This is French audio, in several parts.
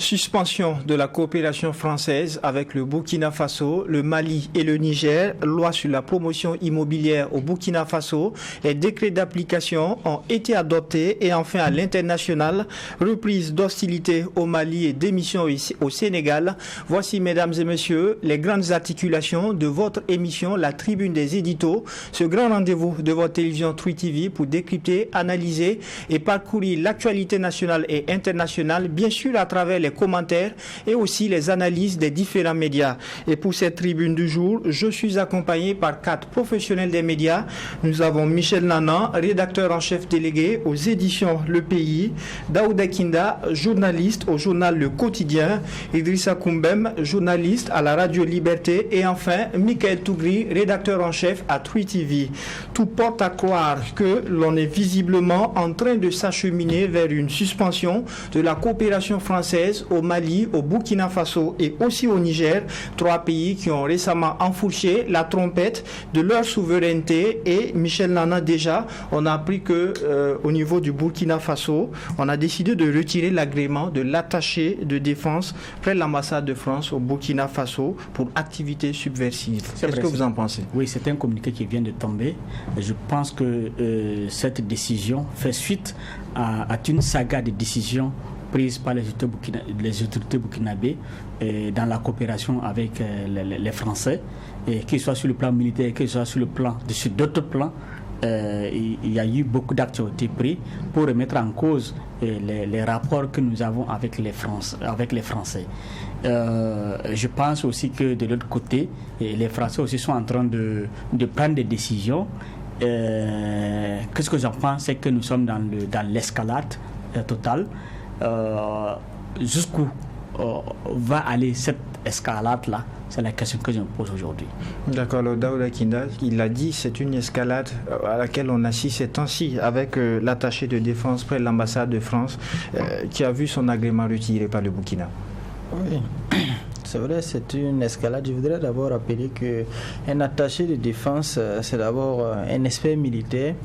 Suspension de la coopération française avec le Burkina Faso, le Mali et le Niger, loi sur la promotion immobilière au Burkina Faso, les décrets d'application ont été adoptés et enfin à l'international, reprise d'hostilité au Mali et démission au Sénégal. Voici, mesdames et messieurs, les grandes articulations de votre émission La Tribune des Éditos, ce grand rendez-vous de votre télévision True TV pour décrypter, analyser et parcourir l'actualité nationale et internationale, bien sûr à travers les commentaires et aussi les analyses des différents médias. Et pour cette tribune du jour, je suis accompagné par 4 professionnels des médias. Nous avons Michel Nana, rédacteur en chef délégué aux éditions Le Pays, Daouda Kinda, journaliste au journal Le Quotidien, Idrissa Koumbem, journaliste à la radio Liberté et enfin Michael Tougri, rédacteur en chef à True TV. Tout porte à croire que l'on est visiblement en train de s'acheminer vers une suspension de la coopération française au Mali, au Burkina Faso et aussi au Niger, 3 pays qui ont récemment enfourché la trompette de leur souveraineté. Et Michel Nana, déjà, on a appris que au niveau du Burkina Faso, on a décidé de retirer l'agrément de l'attaché de défense près de l'ambassade de France au Burkina Faso pour activité subversive. Qu'est-ce que vous en pensez? Oui, c'est un communiqué qui vient de tomber. Je pense que cette décision fait suite à une saga de décisions prises par les autorités burkinabées dans la coopération avec les Français, qu'il soit sur le plan militaire, qu'il soit sur d'autres plans. Il y a eu beaucoup d'activités prises pour remettre en cause les rapports que nous avons avec les Français. Je pense aussi que de l'autre côté, les Français aussi sont en train de prendre des décisions. Qu'est-ce que j'en pense? C'est que nous sommes dans l'escalade totale. Jusqu'où va aller cette escalade-là? C'est la question que je me pose aujourd'hui. D'accord, le Daouda Kinda, il l'a dit, c'est une escalade à laquelle on assiste ces temps-ci avec l'attaché de défense près de l'ambassade de France qui a vu son agrément retiré par le Burkina. Oui, c'est vrai, c'est une escalade. Je voudrais d'abord rappeler qu'un attaché de défense, c'est d'abord un expert militaire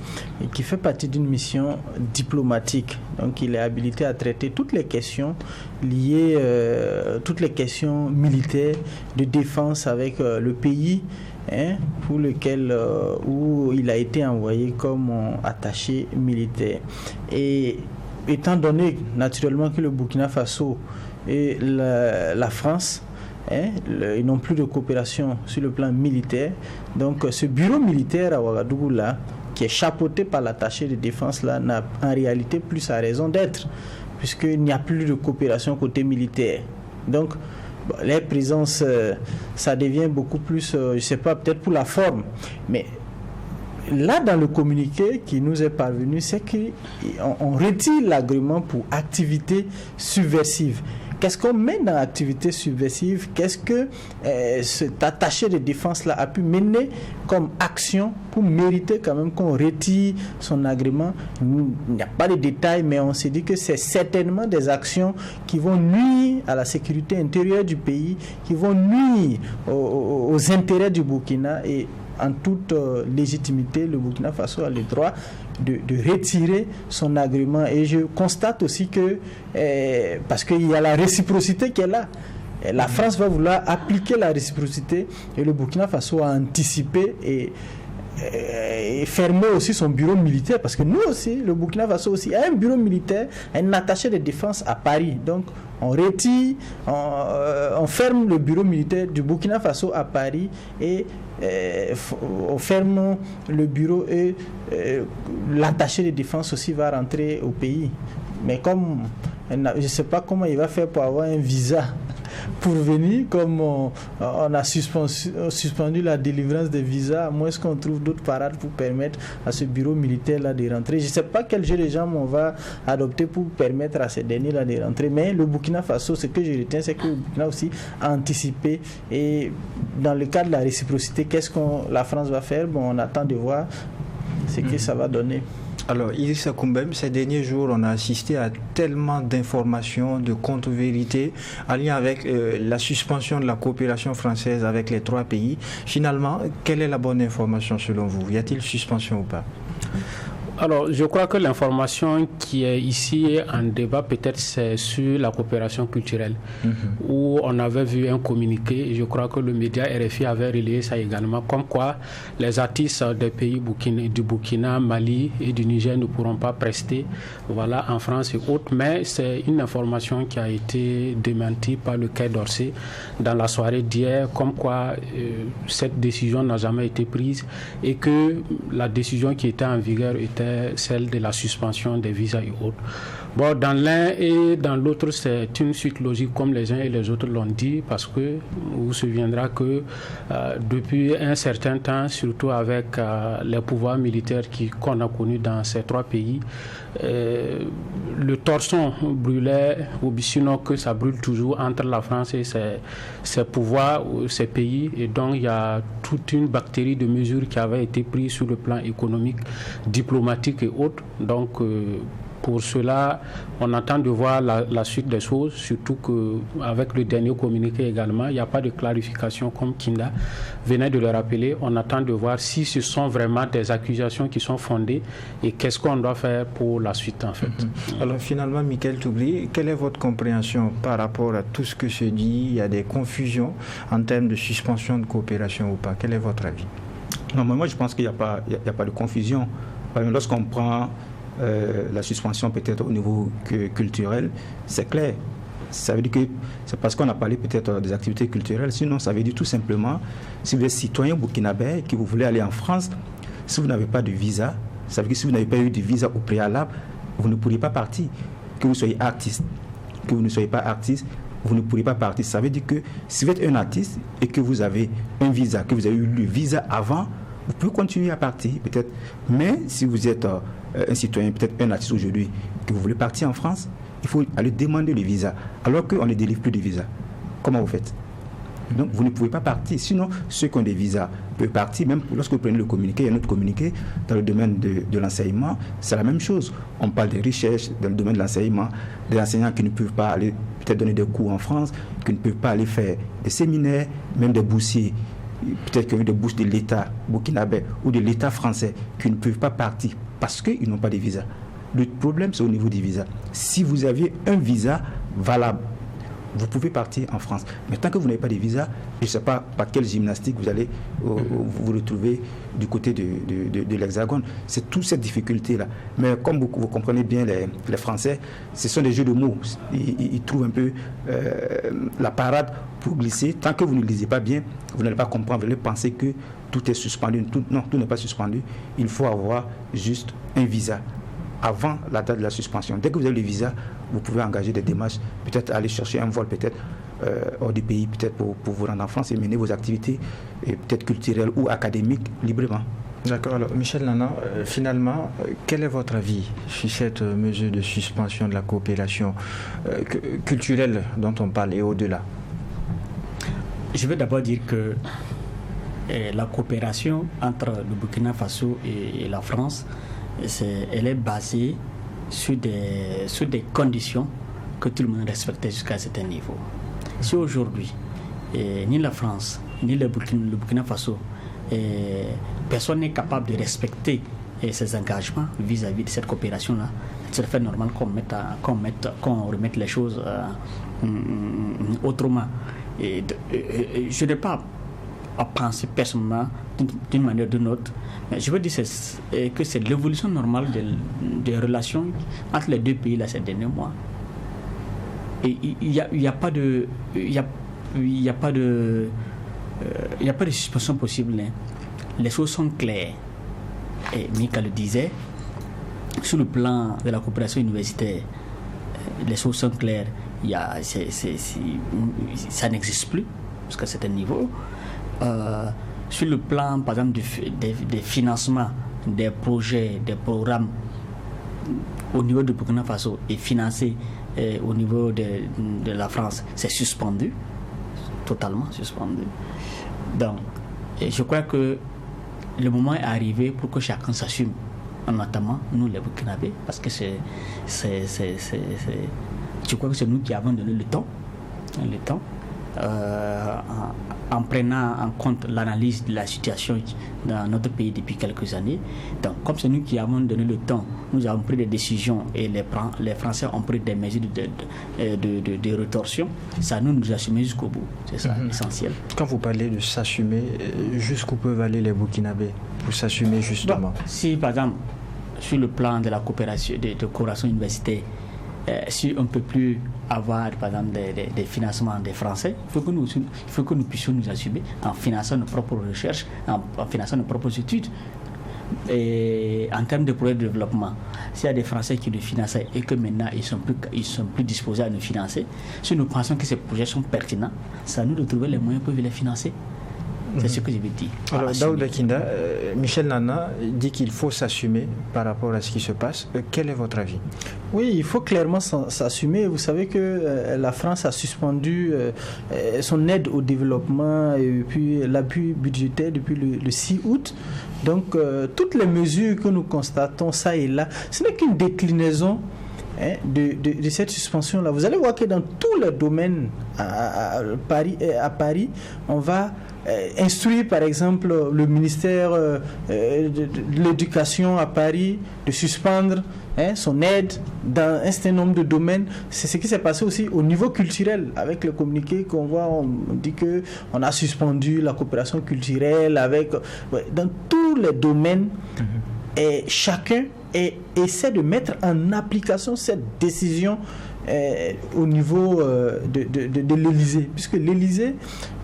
qui fait partie d'une mission diplomatique. Donc il est habilité à traiter toutes les questions liées, toutes les questions militaires de défense avec le pays pour lequel où il a été envoyé comme attaché militaire. Et étant donné naturellement que le Burkina Faso et la France ils n'ont plus de coopération sur le plan militaire. Donc ce bureau militaire à Ouagadougou là, qui est chapeauté par l'attaché de défense là, n'a en réalité plus sa raison d'être, puisqu'il n'y a plus de coopération côté militaire. Donc les présences, ça devient beaucoup plus, je ne sais pas, peut-être pour la forme, mais là, dans le communiqué qui nous est parvenu, c'est qu'on retire l'agrément pour activité subversive. Qu'est-ce qu'on met dans l'activité subversive? Qu'est-ce que cet attaché de défense-là a pu mener comme action pour mériter quand même qu'on retire son agrément? Il n'y a pas de détails, mais on s'est dit que c'est certainement des actions qui vont nuire à la sécurité intérieure du pays, qui vont nuire aux intérêts du Burkina. Et en toute légitimité, le Burkina Faso a le droit de retirer son agrément. Et je constate aussi que, parce qu'il y a la réciprocité qui est là, la France va vouloir appliquer la réciprocité et le Burkina Faso a anticipé et fermer aussi son bureau militaire, parce que nous aussi, le Burkina Faso aussi a un bureau militaire, un attaché de défense à Paris. Donc on retire, on ferme le bureau militaire du Burkina Faso à Paris et on ferme le bureau et l'attaché de défense aussi va rentrer au pays. Mais comme je ne sais pas comment il va faire pour avoir un visa pour venir, comme on a suspendu la délivrance des visas, à moins qu'on trouve d'autres parades pour permettre à ce bureau militaire-là de rentrer. Je ne sais pas quel jeu de jambes on va adopter pour permettre à ces derniers-là de rentrer, mais le Burkina Faso, ce que je retiens, c'est que le Burkina aussi a anticipé, et dans le cadre de la réciprocité, qu'est-ce que la France va faire? Bon, on attend de voir ce que ça va donner. Alors, Idrissa Koumbem, ces derniers jours, on a assisté à tellement d'informations, de contre-vérités en lien avec la suspension de la coopération française avec les 3 pays. Finalement, quelle est la bonne information selon vous? Y a-t-il suspension ou pas? Alors, je crois que l'information qui est ici en débat, peut-être, c'est sur la coopération culturelle, où on avait vu un communiqué, et je crois que le média RFI avait relayé ça également, comme quoi les artistes des pays du Burkina, Mali et du Niger ne pourront pas prester, voilà, en France et autres, mais c'est une information qui a été démentie par le Quai d'Orsay dans la soirée d'hier, comme quoi cette décision n'a jamais été prise et que la décision qui était en vigueur était celle de la suspension des visas et autres. Bon, dans l'un et dans l'autre, c'est une suite logique comme les uns et les autres l'ont dit, parce que vous vous souviendra que depuis un certain temps, surtout avec les pouvoirs militaires qu'on a connus dans ces trois pays, le torchon brûlait, ou sinon que ça brûle toujours entre la France et ces pouvoirs, ces pays, et donc il y a toute une bactérie de mesures qui avaient été prises sur le plan économique, diplomatique et autres. Donc pour cela, on attend de voir la suite des choses, surtout qu'avec le dernier communiqué également, il n'y a pas de clarification comme Kinda venait de le rappeler. On attend de voir si ce sont vraiment des accusations qui sont fondées et qu'est-ce qu'on doit faire pour la suite en fait. Alors finalement, Michael Toubli, quelle est votre compréhension par rapport à tout ce que se dit? Il y a des confusions en termes de suspension de coopération ou pas. Quel est votre avis? Non, moi je pense qu'il n'y a pas de confusion. Lorsqu'on prend la suspension peut-être au niveau culturel, c'est clair. Ça veut dire que c'est parce qu'on a parlé peut-être des activités culturelles, sinon ça veut dire tout simplement, si vous êtes citoyen burkinabé et que vous voulez aller en France, si vous n'avez pas de visa, ça veut dire que si vous n'avez pas eu de visa au préalable, vous ne pourrez pas partir. Que vous soyez artiste, que vous ne soyez pas artiste, vous ne pourrez pas partir. Ça veut dire que si vous êtes un artiste et que vous avez un visa, que vous avez eu le visa avant, vous pouvez continuer à partir peut-être. Mais si vous êtes un citoyen, peut-être un artiste aujourd'hui, que vous voulez partir en France, il faut aller demander le visa, alors qu'on ne délivre plus de visa. Comment vous faites? Donc vous ne pouvez pas partir. Sinon, ceux qui ont des visas peuvent partir. Même lorsque vous prenez le communiqué, il y a un autre communiqué dans le domaine de l'enseignement, c'est la même chose. On parle des recherches dans le domaine de l'enseignement, des enseignants qui ne peuvent pas aller peut-être donner des cours en France, qui ne peuvent pas aller faire des séminaires, même des boursiers, peut-être qu'il y a des bourses de l'État burkinabé ou de l'État français qui ne peuvent pas partir parce qu'ils n'ont pas de visa. Le problème, c'est au niveau des visas. Si vous aviez un visa valable, vous pouvez partir en France. Mais tant que vous n'avez pas de visa, je ne sais pas par quelle gymnastique vous allez vous retrouver du côté de l'Hexagone. C'est toute cette difficulté-là. Mais comme vous comprenez bien les Français, ce sont des jeux de mots. Ils trouvent un peu la parade pour glisser. Tant que vous ne lisez pas bien, vous n'allez pas comprendre. Vous allez penser que tout est suspendu. Non, tout n'est pas suspendu. Il faut avoir juste un visa avant la date de la suspension. Dès que vous avez le visa, vous pouvez engager des démarches, peut-être aller chercher un vol peut-être hors du pays, peut-être pour vous rendre en France et mener vos activités peut-être culturelles ou académiques librement. D'accord. Alors, Michel Nana, finalement, quel est votre avis sur cette mesure de suspension de la coopération culturelle dont on parle et au-delà? Je veux d'abord dire que la coopération entre le Burkina Faso et la France, elle est basée sur des conditions que tout le monde respectait jusqu'à un certain niveau. Si aujourd'hui, ni la France, ni le Burkina Faso, personne n'est capable de respecter ses engagements vis-à-vis de cette coopération-là, c'est fait normal qu'on remette les choses autrement. Je n'ai pas à penser personnellement d'une manière ou d'une autre, mais je veux dire que c'est l'évolution normale des relations entre les deux pays là ces derniers mois. Et il n'y a pas de suspension possible. Hein. Les choses sont claires. Et Mika le disait, sur le plan de la coopération universitaire, les choses sont claires. Ça n'existe plus jusqu'à un certain niveau. Sur le plan, par exemple, des financements, des projets, des programmes au niveau de Burkina Faso et financés au niveau de la France, c'est suspendu, totalement suspendu. Donc, je crois que le moment est arrivé pour que chacun s'assume, notamment nous les Burkinabés, parce que je crois que c'est nous qui avons donné le temps en prenant en compte l'analyse de la situation dans notre pays depuis quelques années. Donc, comme c'est nous qui avons donné le temps, nous avons pris des décisions et les Français ont pris des mesures de rétorsion. Ça, nous assumons jusqu'au bout. C'est ça l'essentiel. Quand vous parlez de s'assumer, jusqu'où peuvent aller les Burkinabés pour s'assumer justement? Si, par exemple, sur le plan de la coopération, de coopération universitaire, si on ne peut plus avoir, par exemple, des financements des Français, il faut que nous puissions nous assumer en finançant nos propres recherches, en finançant nos propres études. Et en termes de projets de développement, s'il y a des Français qui nous finançaient et que maintenant ils sont plus disposés à nous financer, si nous pensons que ces projets sont pertinents, c'est à nous de trouver les moyens pour les financer. C'est ce que je veux dire. Alors, Daouda Kinda, Michel Nana dit qu'il faut s'assumer par rapport à ce qui se passe. Quel est votre avis? Oui, il faut clairement s'assumer. Vous savez que la France a suspendu son aide au développement et puis l'appui budgétaire depuis le 6 août. Donc, toutes les mesures que nous constatons, ça et là, ce n'est qu'une déclinaison de cette suspension-là. Vous allez voir que dans tous les domaines à Paris, on va instruire par exemple le ministère de l'éducation à Paris de suspendre son aide dans un certain nombre de domaines. C'est ce qui s'est passé aussi au niveau culturel avec le communiqué qu'on voit. On dit qu'on a suspendu la coopération culturelle dans tous les domaines. Et chacun essaie de mettre en application cette décision au niveau de l'Élysée, puisque l'Élysée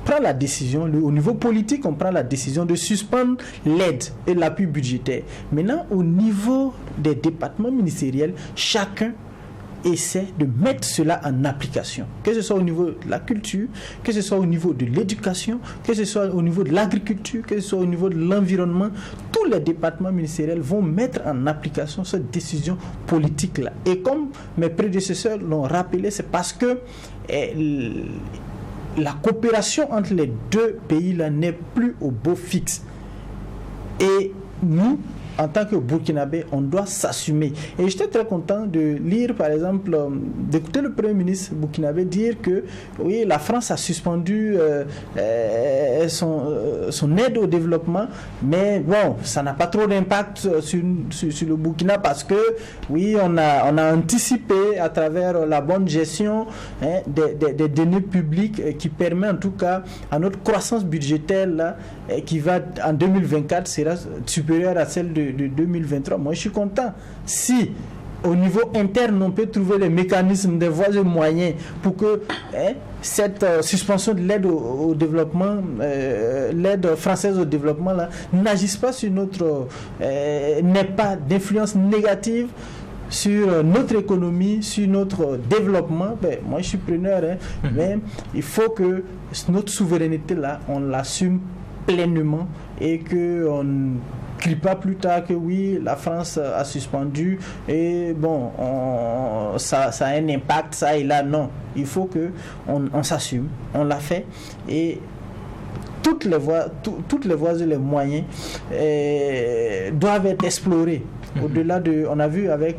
prend la décision, au niveau politique, on prend la décision de suspendre l'aide et l'appui budgétaire. Maintenant, au niveau des départements ministériels, chacun essaie de mettre cela en application, que ce soit au niveau de la culture, que ce soit au niveau de l'éducation, que ce soit au niveau de l'agriculture, que ce soit au niveau de l'environnement. Tous les départements ministériels vont mettre en application cette décision politique-là. Et comme mes prédécesseurs l'ont rappelé, c'est parce que la coopération entre les deux pays-là n'est plus au beau fixe. Et nous, en tant que Burkinabé, on doit s'assumer. Et j'étais très content de lire, par exemple, d'écouter le Premier ministre burkinabé dire que oui, la France a suspendu son aide au développement, mais bon, ça n'a pas trop d'impact sur le Burkina parce que oui, on a anticipé à travers la bonne gestion des données publiques qui permet en tout cas à notre croissance budgétaire là, qui va en 2024 sera supérieure à celle de 2023. Moi, je suis content. Si au niveau interne, on peut trouver les mécanismes, des voies et moyens pour que cette suspension de l'aide au développement, l'aide française au développement là, n'agisse pas sur n'ait pas d'influence négative sur notre économie, sur notre développement. Moi, je suis preneur, mais il faut que notre souveraineté là, on l'assume pleinement et qu'on ne crie pas plus tard que oui, la France a suspendu et bon, ça a un impact, ça et là. Non, il faut qu'on s'assume, on l'a fait et toutes les voies et les moyens doivent être explorés. Au-delà on a vu avec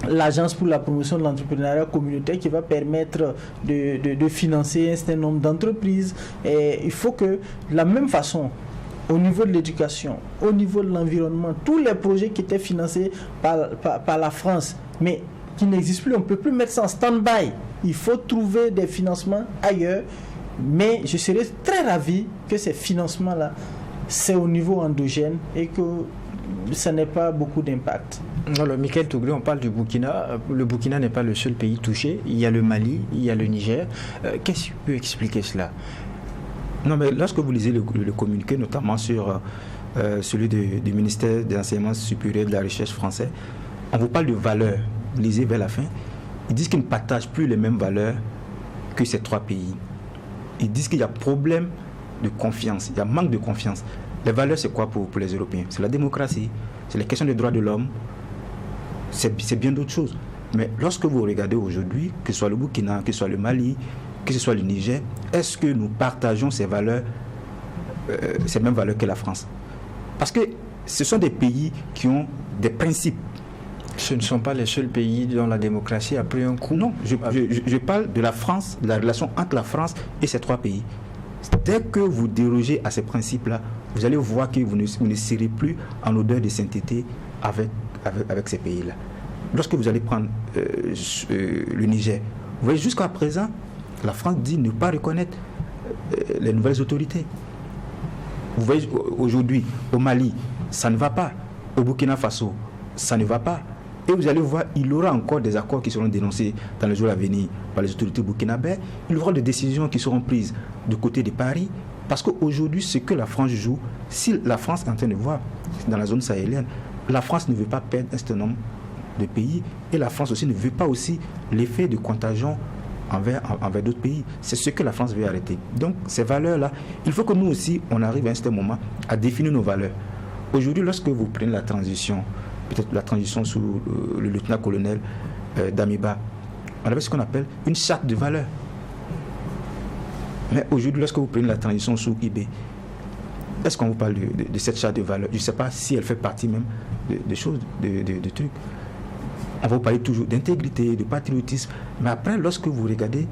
l'Agence pour la promotion de l'entrepreneuriat communautaire qui va permettre de financer un certain nombre d'entreprises. Et il faut que, de la même façon, au niveau de l'éducation, au niveau de l'environnement, tous les projets qui étaient financés par la France, mais qui n'existent plus, on ne peut plus mettre ça en stand-by. Il faut trouver des financements ailleurs. Mais je serais très ravi que ces financements-là, c'est au niveau endogène et que ça n'ait pas beaucoup d'impact. Alors, Michael Touglé, on parle du Burkina. Le Burkina n'est pas le seul pays touché. Il y a le Mali, il y a le Niger. Qu'est-ce qui peut expliquer cela? Non, mais lorsque vous lisez le communiqué, notamment sur celui du ministère de l'Enseignement supérieur et de la Recherche français, on vous parle de valeurs. Vous lisez vers la fin. Ils disent qu'ils ne partagent plus les mêmes valeurs que ces trois pays. Ils disent qu'il y a problème de confiance, il y a manque de confiance. Les valeurs, c'est quoi pour les Européens? C'est la démocratie, c'est les questions des droits de l'homme, c'est bien d'autres choses. Mais lorsque vous regardez aujourd'hui, que ce soit le Burkina, que ce soit le Mali, que ce soit le Niger, est-ce que nous partageons ces valeurs, ces mêmes valeurs que la France? Parce que ce sont des pays qui ont des principes. Ce ne sont pas les seuls pays dont la démocratie a pris un coup. Non, je parle de la France, de la relation entre la France et ces trois pays. Dès que vous dérogez à ces principes-là, vous allez voir que vous ne serez plus en odeur de sainteté avec ces pays-là. Lorsque vous allez prendre le Niger, vous voyez, jusqu'à présent, la France dit ne pas reconnaître les nouvelles autorités. Vous voyez, aujourd'hui, au Mali, ça ne va pas. Au Burkina Faso, ça ne va pas. Et vous allez voir, il y aura encore des accords qui seront dénoncés dans les jours à venir par les autorités burkinabées. Il y aura des décisions qui seront prises du côté de Paris. Parce qu'aujourd'hui, ce que la France joue, si la France est en train de voir dans la zone sahélienne, la France ne veut pas perdre un certain nombre de pays. Et la France aussi ne veut pas aussi l'effet de contagion envers d'autres pays. C'est ce que la France veut arrêter. Donc, ces valeurs-là, il faut que nous aussi, on arrive à un certain moment à définir nos valeurs. Aujourd'hui, lorsque vous prenez la transition, peut-être la transition sous le lieutenant-colonel Damiba, on avait ce qu'on appelle une charte de valeurs. Mais aujourd'hui, lorsque vous prenez la transition sous IB, est-ce qu'on vous parle de cette charte de valeurs? Je ne sais pas si elle fait partie même de choses, de trucs. On va vous parler toujours d'intégrité, de patriotisme. Mais après, lorsque vous regardez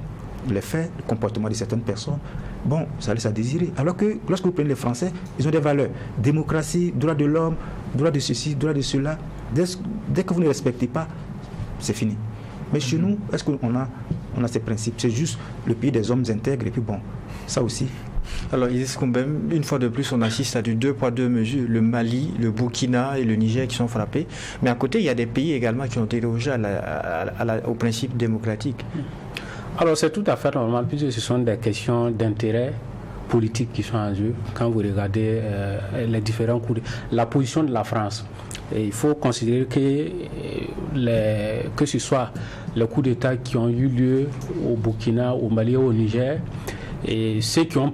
les faits, le comportement de certaines personnes, bon, ça laisse à désirer. Alors que lorsque vous prenez les Français, ils ont des valeurs. Démocratie, droit de l'homme, droit de ceci, droit de cela. Dès que vous ne respectez pas, c'est fini. Mais chez nous, est-ce qu'on a ces principes? C'est juste le pays des hommes intègres. Et puis bon, ça aussi. Alors, Idriss Koumbem, une fois de plus, on assiste à du 2 poids 2 mesures. Le Mali, le Burkina et le Niger qui sont frappés. Mais à côté, il y a des pays également qui ont dérogé au principe démocratique. Alors, c'est tout à fait normal, puisque ce sont des questions d'intérêt politique qui sont en jeu. Quand vous regardez les différents coups, la position de la France, et il faut considérer que ce soit les coups d'État qui ont eu lieu au Burkina, au Mali, au Niger, et ceux qui ont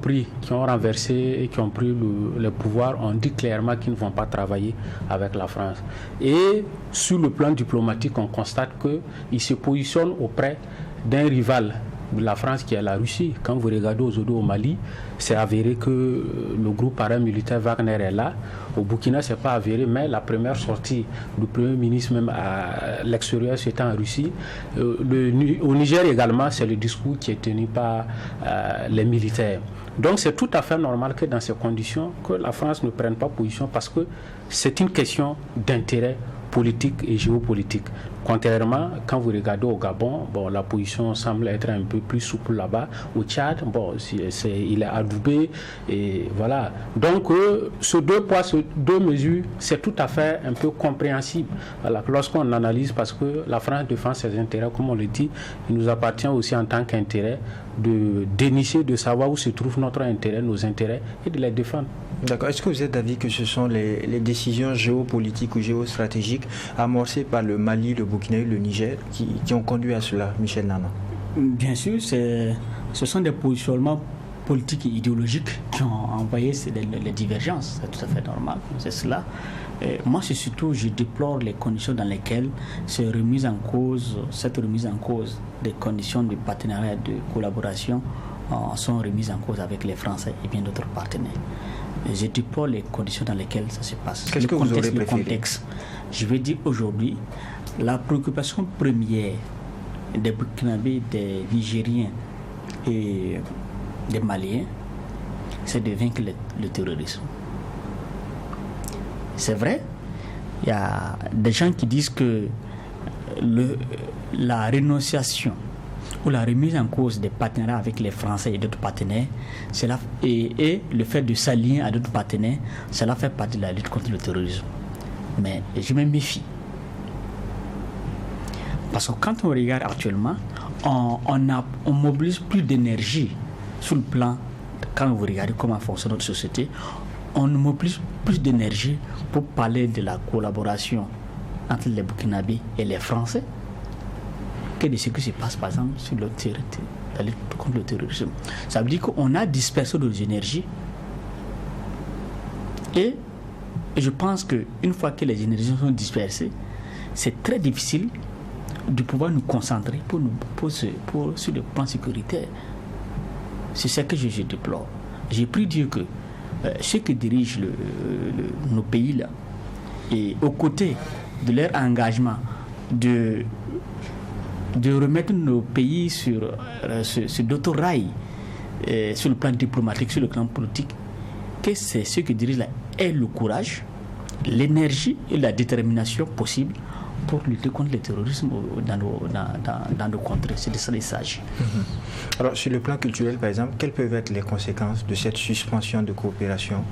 renversé et qui ont pris le pouvoir ont dit clairement qu'ils ne vont pas travailler avec la France. Et sur le plan diplomatique, on constate qu'ils se positionnent auprès d'un rival de la France qui est la Russie. Quand vous regardez aujourd'hui au Mali, c'est avéré que le groupe paramilitaire Wagner est là. Au Burkina, c'est pas avéré, mais la première sortie du Premier ministre même à l'extérieur, c'était en Russie. Au Niger également, c'est le discours qui est tenu par les militaires. Donc c'est tout à fait normal que dans ces conditions, que la France ne prenne pas position parce que c'est une question d'intérêt politique et géopolitique. Contrairement, quand vous regardez au Gabon, bon, la position semble être un peu plus souple là-bas. Au Tchad, bon, il est adoubé et voilà. Donc, ce 2 poids, ce 2 mesures, c'est tout à fait un peu compréhensible. Voilà, lorsqu'on analyse, parce que la France défend ses intérêts, comme on le dit, il nous appartient aussi en tant qu'intérêt de dénicher, de savoir où se trouve notre intérêt, nos intérêts, et de les défendre. D'accord. Est-ce que vous êtes d'avis que ce sont les décisions géopolitiques ou géostratégiques amorcées par le Mali, le Burkina et le Niger qui ont conduit à cela, Michel Nana? Bien sûr, ce sont des positionnements politiques et idéologiques qui ont envoyé les divergences. C'est tout à fait normal, c'est cela. Moi, c'est surtout, je déplore les conditions dans lesquelles cette remise en cause des conditions de partenariat et de collaboration sont remises en cause avec les Français et bien d'autres partenaires. Je déplore les conditions dans lesquelles ça se passe. Qu'est-ce que vous aurez préféré? Le contexte. Je vais dire aujourd'hui, la préoccupation première des Burkinabés, des Nigériens et des Maliens, c'est de vaincre le terrorisme. C'est vrai, il y a des gens qui disent que la renonciation ou la remise en cause des partenariats avec les Français et d'autres partenaires, et le fait de s'allier à d'autres partenaires, cela fait partie de la lutte contre le terrorisme. Mais je me méfie. Parce que quand on regarde actuellement, on mobilise plus d'énergie sur le plan, quand vous regardez comment fonctionne notre société, on mobilise plus d'énergie pour parler de la collaboration entre les Burkinabés et les Français que de ce qui se passe par exemple sur le terrain, la lutte contre le terrorisme. Ça veut dire qu'on a dispersé nos énergies et je pense qu'une fois que les énergies sont dispersées, c'est très difficile de pouvoir nous concentrer sur le plan sécuritaire. C'est ce que je déplore. J'ai pris dire que ceux qui dirigent nos pays là, et aux côtés de leur engagement de remettre nos pays sur d'autres rails, sur le plan diplomatique, sur le plan politique, que c'est ceux qui dirigent là aient le courage, l'énergie et la détermination possible pour lutter contre le terrorisme dans nos contrées. C'est de ça qu'il s'agit. Alors, sur le plan culturel, par exemple, quelles peuvent être les conséquences de cette suspension de coopération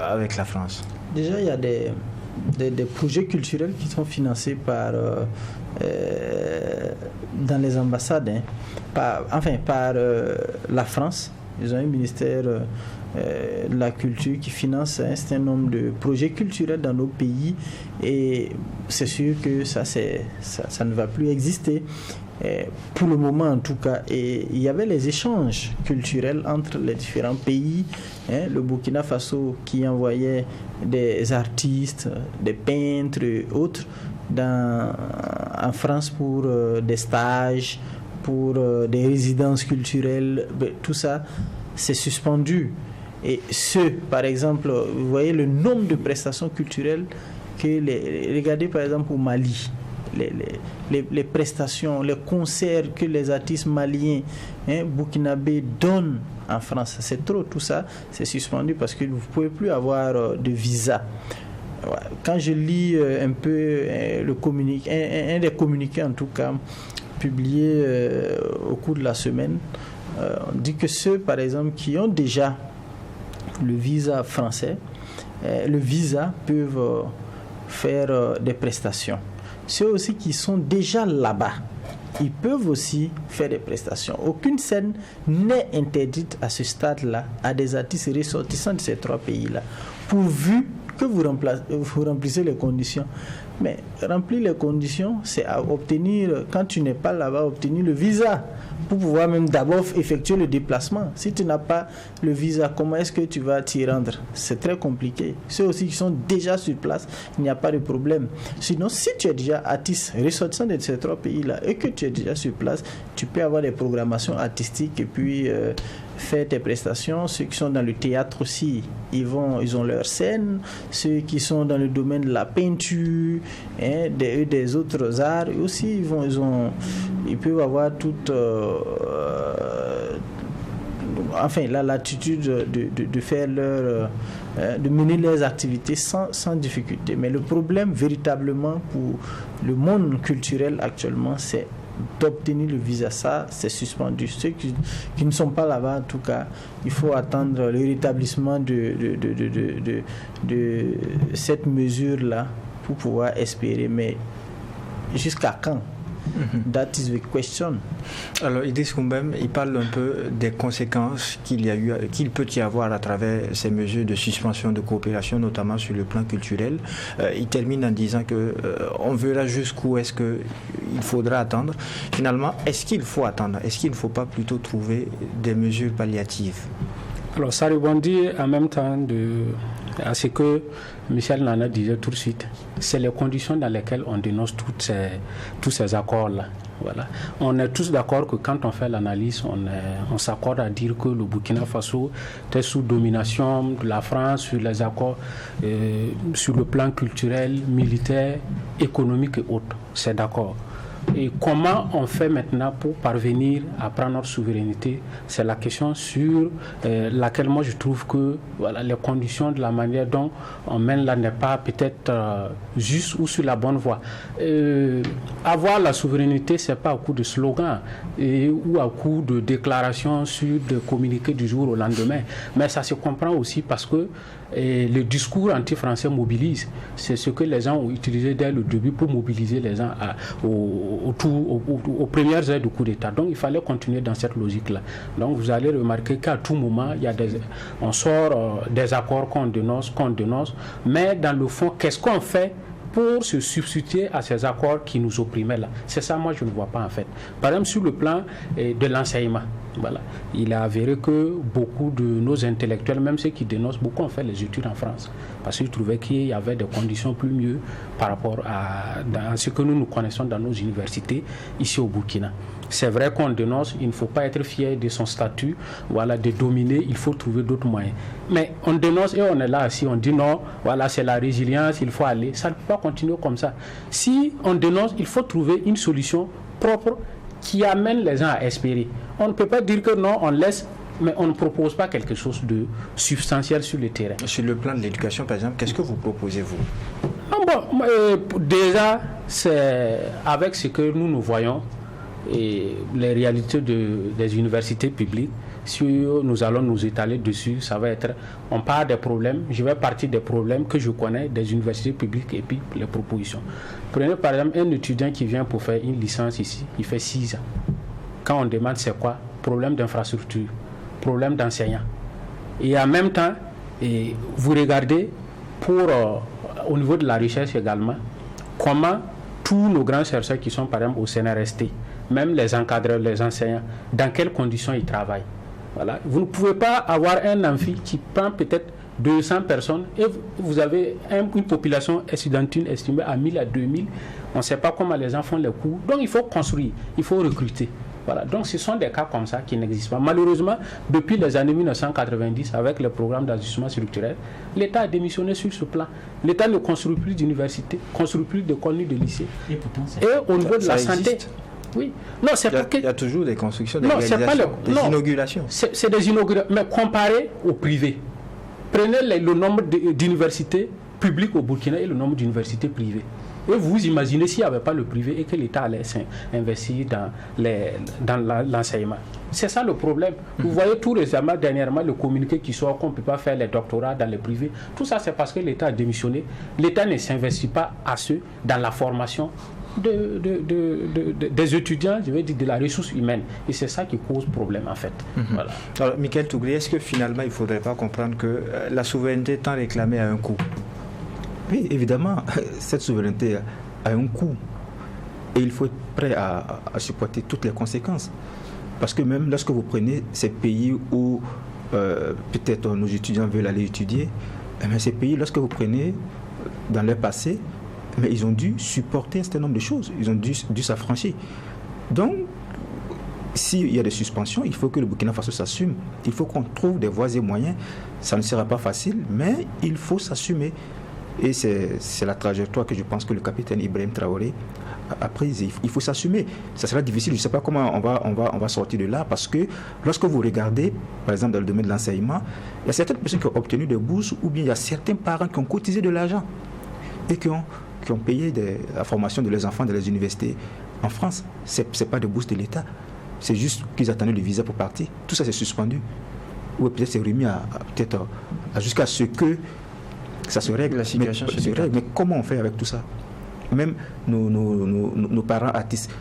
avec la France? Déjà, il y a des projets culturels qui sont financés par dans les ambassades, par la France. Ils ont un ministère de la culture qui finance un certain nombre de projets culturels dans nos pays, et c'est sûr que ça ne va plus exister pour le moment en tout cas. Et il y avait les échanges culturels entre les différents pays, le Burkina Faso qui envoyait des artistes, des peintres et autres en France pour des stages, pour des résidences culturelles. Tout ça c'est suspendu. Et par exemple, vous voyez le nombre de prestations culturelles regardez par exemple au Mali, les prestations, les concerts que les artistes maliens, burkinabés donnent en France, c'est trop. Tout ça c'est suspendu parce que vous ne pouvez plus avoir de visa. Quand je lis un peu un des communiqués en tout cas publiés au cours de la semaine, on dit que ceux par exemple qui ont déjà le visa français, peuvent faire des prestations. Ceux aussi qui sont déjà là-bas, ils peuvent aussi faire des prestations. Aucune scène n'est interdite à ce stade-là à des artistes ressortissants de ces trois pays-là, pourvu que vous remplissez les conditions. Mais remplir les conditions, c'est à obtenir, quand tu n'es pas là-bas, obtenir le visa pour pouvoir même d'abord effectuer le déplacement. Si tu n'as pas le visa, comment est-ce que tu vas t'y rendre? C'est très compliqué. Ceux aussi qui sont déjà sur place, il n'y a pas de problème. Sinon, si tu es déjà artiste ressortissant de ces trois pays-là et que tu es déjà sur place, tu peux avoir des programmations artistiques et puis faire tes prestations. Ceux qui sont dans le théâtre aussi, ils ont leur scène. Ceux qui sont dans le domaine de la peinture, des autres arts aussi, ils peuvent avoir toute la latitude de faire de mener leurs activités sans difficulté. Mais le problème véritablement pour le monde culturel actuellement, c'est d'obtenir le visa. Ça, c'est suspendu. Ceux qui ne sont pas là-bas, en tout cas, il faut attendre le rétablissement de cette mesure-là pour pouvoir espérer. Mais jusqu'à quand? That is the question. Alors Idriss Koumbem, il parle un peu des conséquences qu'il peut y avoir à travers ces mesures de suspension de coopération, notamment sur le plan culturel. Il termine en disant on verra jusqu'où est-ce qu'il faudra attendre. Finalement, est-ce qu'il faut attendre? Est-ce qu'il ne faut pas plutôt trouver des mesures palliatives? Alors ça rebondit en même temps à ce que Michel Nana disait tout de suite. C'est les conditions dans lesquelles on dénonce tous ces accords-là. Voilà. On est tous d'accord que quand on fait l'analyse, on s'accorde à dire que le Burkina Faso était sous domination de la France sur les accords sur le plan culturel, militaire, économique et autres. C'est d'accord. Et comment on fait maintenant pour parvenir à prendre notre souveraineté? C'est la question sur laquelle moi je trouve que les conditions de la manière dont on mène là n'est pas peut-être juste ou sur la bonne voie. Avoir la souveraineté, c'est pas à coup de slogan ou à coup de déclaration sur des communiqués du jour au lendemain, mais ça se comprend aussi parce que le discours anti-français mobilise. C'est ce que les gens ont utilisé dès le début pour mobiliser les gens aux premières heures du coup d'État. Donc il fallait continuer dans cette logique-là. Donc vous allez remarquer qu'à tout moment, on sort des accords qu'on dénonce, mais dans le fond, qu'est-ce qu'on fait pour se substituer à ces accords qui nous opprimaient là? C'est ça, moi, je ne vois pas en fait. Par exemple, sur le plan de l'enseignement, voilà, il est avéré que beaucoup de nos intellectuels, même ceux qui dénoncent, beaucoup ont fait les études en France, parce qu'ils trouvaient qu'il y avait des conditions plus mieux par rapport à ce que nous connaissons dans nos universités ici au Burkina. C'est vrai qu'on dénonce, il ne faut pas être fier de son statut, de dominer, il faut trouver d'autres moyens. Mais on dénonce et on est là aussi, on dit non, c'est la résilience, il faut aller. Ça ne peut pas continuer comme ça. Si on dénonce, il faut trouver une solution propre qui amène les gens à espérer. On ne peut pas dire que non, on laisse mais on ne propose pas quelque chose de substantiel sur le terrain. Sur le plan de l'éducation, par exemple, qu'est-ce que vous proposez, vous? Déjà, c'est avec ce que nous voyons et les réalités des universités publiques. Si nous allons nous étaler dessus, ça va être, on parle des problèmes, je vais partir des problèmes que je connais des universités publiques et puis les propositions. Prenez par exemple un étudiant qui vient pour faire une licence ici, il fait 6 ans. Quand on demande c'est quoi? Problème d'infrastructure, problème d'enseignants. Et en même temps, vous regardez au niveau de la recherche également, comment tous nos grands chercheurs qui sont par exemple au CNRST, même les encadreurs, les enseignants, dans quelles conditions ils travaillent. Voilà. Vous ne pouvez pas avoir un amphi qui prend peut-être 200 personnes et vous avez une population étudiantine estimée à 1000 à 2000. On ne sait pas comment les gens font les cours. Donc il faut construire, il faut recruter. Voilà. Donc ce sont des cas comme ça qui n'existent pas. Malheureusement, depuis les années 1990, avec le programme d'ajustement structurel, l'État a démissionné sur ce plan. L'État ne construit plus d'universités, construit plus d'écoles ni de lycées. Et au niveau de la santé... Oui. Non, il y a toujours des constructions, des réalisations, des inaugurations. C'est des inaugurations, mais comparé au privé. Prenez le nombre d'universités publiques au Burkina et le nombre d'universités privées. Et vous imaginez s'il n'y avait pas le privé et que l'État allait investir dans l'enseignement. C'est ça le problème. Vous voyez tout récemment, dernièrement, le communiqué qui sort qu'on ne peut pas faire les doctorats dans le privé. Tout ça, c'est parce que l'État a démissionné. L'État ne s'investit pas assez dans la formation des étudiants, je veux dire de la ressource humaine. Et c'est ça qui cause problème en fait. Voilà. Alors, Michael Tougré, est-ce que finalement il ne faudrait pas comprendre que la souveraineté tant réclamée a un coût? Oui, évidemment, cette souveraineté a un coût. Et il faut être prêt à supporter toutes les conséquences. Parce que même lorsque vous prenez ces pays où peut-être nos étudiants veulent aller étudier, ces pays, lorsque vous prenez dans leur passé, mais ils ont dû supporter un certain nombre de choses. Ils ont dû s'affranchir. Donc, s'il y a des suspensions, il faut que le Burkina Faso s'assume. Il faut qu'on trouve des voies et moyens. Ça ne sera pas facile, mais il faut s'assumer. Et c'est la trajectoire que je pense que le capitaine Ibrahim Traoré a prise. Il faut s'assumer. Ça sera difficile. Je ne sais pas comment on va sortir de là, parce que lorsque vous regardez, par exemple, dans le domaine de l'enseignement, il y a certaines personnes qui ont obtenu des bourses, ou bien il y a certains parents qui ont cotisé de l'argent et qui ont payé la formation de leurs enfants dans les universités en France. Ce n'est pas de bourse de l'État. C'est juste qu'ils attendaient le visa pour partir. Tout ça, c'est suspendu. Ou peut-être c'est remis jusqu'à ce que ça se règle. La situation se règle. Mais comment on fait avec tout ça? Même nos parents artistes.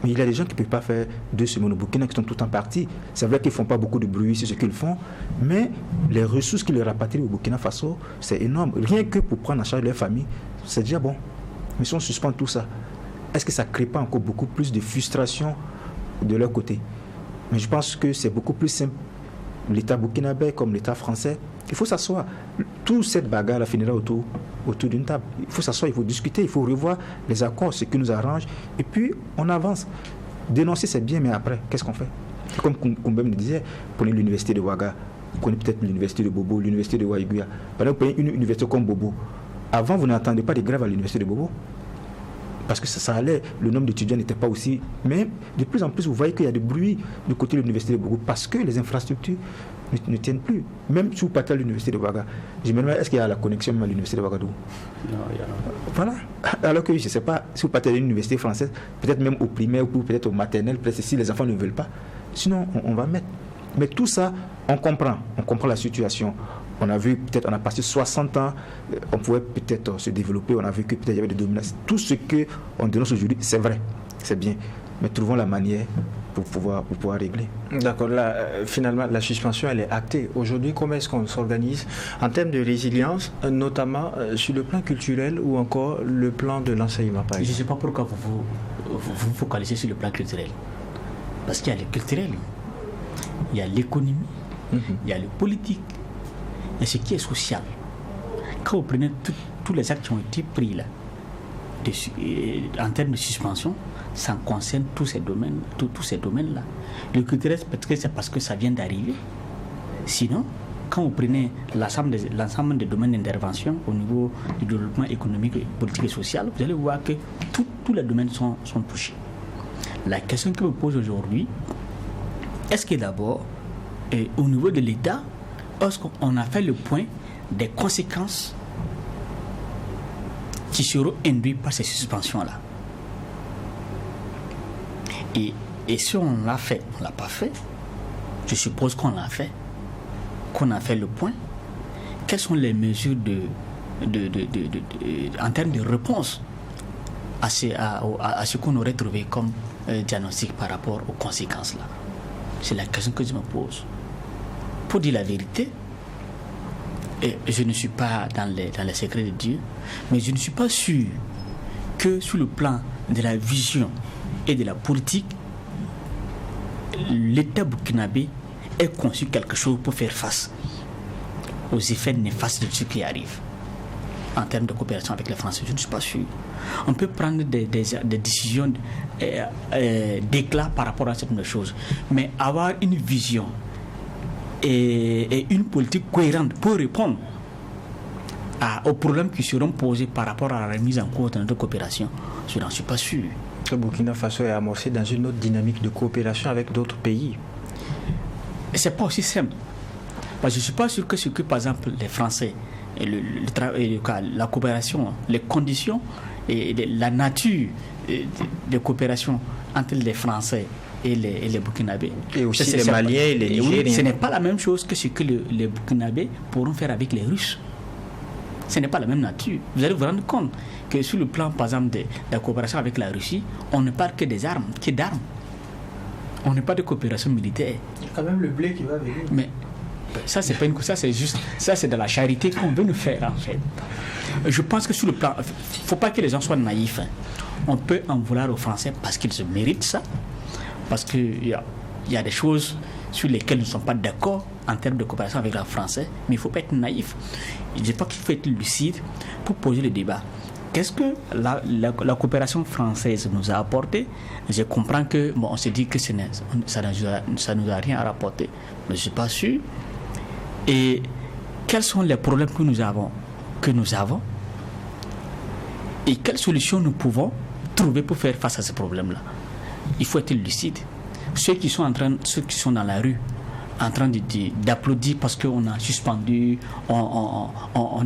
Mais il y a des gens qui ne peuvent pas faire 2 semaines au Burkina, qui sont tout le temps partis. C'est vrai qu'ils ne font pas beaucoup de bruit sur ce qu'ils font, mais les ressources qu'ils rapatrient au Burkina Faso, c'est énorme. Rien que pour prendre en charge leur famille, c'est déjà bon. Mais si on suspend tout ça, est-ce que ça ne crée pas encore beaucoup plus de frustration de leur côté? Mais je pense que c'est beaucoup plus simple. L'État burkinabé comme l'État français, il faut s'asseoir. Toute cette bagarre finira autour d'une table. Il faut s'asseoir, il faut discuter, il faut revoir les accords, ce qui nous arrange, et puis on avance. Dénoncer, c'est bien, mais après, qu'est-ce qu'on fait? Comme Koumbem me disait, prenez l'université de Ouaga, prenez peut-être l'université de Bobo, l'université de Waïguya. Par exemple, prenez une université comme Bobo. Avant, vous n'entendez pas de grève à l'université de Bobo. Parce que ça allait, le nombre d'étudiants n'était pas aussi... Mais de plus en plus, vous voyez qu'il y a du bruit du côté de l'université de Bobo, parce que les infrastructures ne tiennent plus. Même si vous partez à l'université de Ouaga, je me demande, est-ce qu'il y a la connexion même à l'université de Ouagadougou? Non, il y a pas. Voilà. Alors que je ne sais pas, si vous partez à l'université française, peut-être même au primaire ou peut-être au maternel, peut-être si les enfants ne veulent pas. Sinon, on va mettre. Mais tout ça, on comprend la situation. On a vu, peut-être, on a passé 60 ans, on pouvait peut-être se développer, on a vu que peut-être il y avait des dominations. Tout ce qu'on dénonce aujourd'hui, c'est vrai, c'est bien. Mais trouvons la manière pour pouvoir régler. D'accord, là, finalement, la suspension, elle est actée. Aujourd'hui, comment est-ce qu'on s'organise en termes de résilience, notamment sur le plan culturel ou encore le plan de l'enseignement, par exemple? Je ne sais pas pourquoi vous vous focalisez sur le plan culturel. Parce qu'il y a le culturel, il y a l'économie, il y a le politique, et ce qui est social. Quand vous prenez tous les actes qui ont été pris là, en termes de suspension, ça concerne tous ces domaines-là. Le culturel, peut-être que c'est parce que ça vient d'arriver. Sinon, quand vous prenez l'ensemble des domaines d'intervention au niveau du développement économique, politique et social, vous allez voir que tous les domaines sont touchés. La question que je me pose aujourd'hui, est-ce que d'abord, au niveau de l'État, lorsqu'on a fait le point des conséquences qui seront induites par ces suspensions-là. Et si on l'a fait, on ne l'a pas fait, je suppose qu'on l'a fait, qu'on a fait le point, quelles sont les mesures en termes de réponse à ce qu'on aurait trouvé comme diagnostic par rapport aux conséquences-là? C'est la question que je me pose. Pour dire la vérité, et je ne suis pas dans les secrets de Dieu, mais je ne suis pas sûr que sur le plan de la vision et de la politique, l'État burkinabé ait conçu quelque chose pour faire face aux effets néfastes de ce qui arrive en termes de coopération avec les Français. Je ne suis pas sûr. On peut prendre des décisions d'éclat par rapport à certaines choses, mais avoir une vision et une politique cohérente pour répondre aux problèmes qui seront posés par rapport à la remise en cause de notre coopération, je n'en suis pas sûr. Le Burkina Faso est amorcé dans une autre dynamique de coopération avec d'autres pays. Et c'est pas aussi simple. Parce que je ne suis pas sûr que ce que, par exemple, les Français, et la coopération, les conditions et la nature de coopération entre les Français et les Burkinabés. Et aussi les Maliens et les Nigériens. Ce n'est pas la même chose que ce que les Burkinabés pourront faire avec les Russes. Ce n'est pas la même nature. Vous allez vous rendre compte que sur le plan, par exemple, de la coopération avec la Russie, on ne parle que d'armes. On n'est pas de coopération militaire. Il y a quand même le blé qui va venir. Mais ça, c'est pas une ça, c'est juste ça, c'est de la charité qu'on veut nous faire en fait. Je pense que sur le plan, faut pas que les gens soient naïfs. On peut en vouloir aux Français parce qu'ils se méritent ça, parce que il y a des choses sur lesquelles nous ne sommes pas d'accord en termes de coopération avec les Français, mais il ne faut pas être naïf. Je pense qu'il faut être lucide pour poser le débat. Qu'est-ce que la coopération française nous a apporté? Je comprends que on se dit que ça ne nous a rien rapporté, mais je ne suis pas sûr. Et quels sont les problèmes que nous avons et quelles solutions nous pouvons trouver pour faire face à ces problèmes-là? Il faut être lucide. Ceux qui sont dans la rue en train d'applaudir parce qu'on a suspendu, on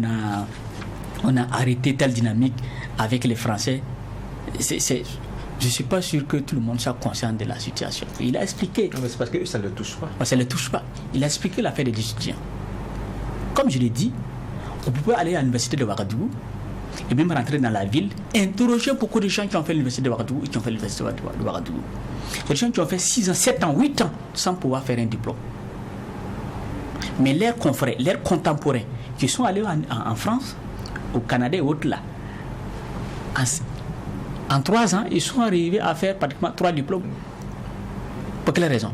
a arrêté telle dynamique avec les Français, je ne suis pas sûr que tout le monde soit conscient de la situation. Il a expliqué. Non, mais c'est parce que ça ne le touche pas. Ça ne le touche pas. Il a expliqué l'affaire des étudiants. Comme je l'ai dit, on peut aller à l'université de Ouagadougou et même rentrer dans la ville, interroger beaucoup de gens qui ont fait l'université de Ouagadougou et qui ont fait l'université de Ouagadougou. Des gens qui ont fait 6 ans, 7 ans, 8 ans sans pouvoir faire un diplôme. Mais leurs confrères, leurs contemporains qui sont allés en France, au Canada et autres là, en 3 ans, ils sont arrivés à faire pratiquement 3 diplômes. Pour quelle raison?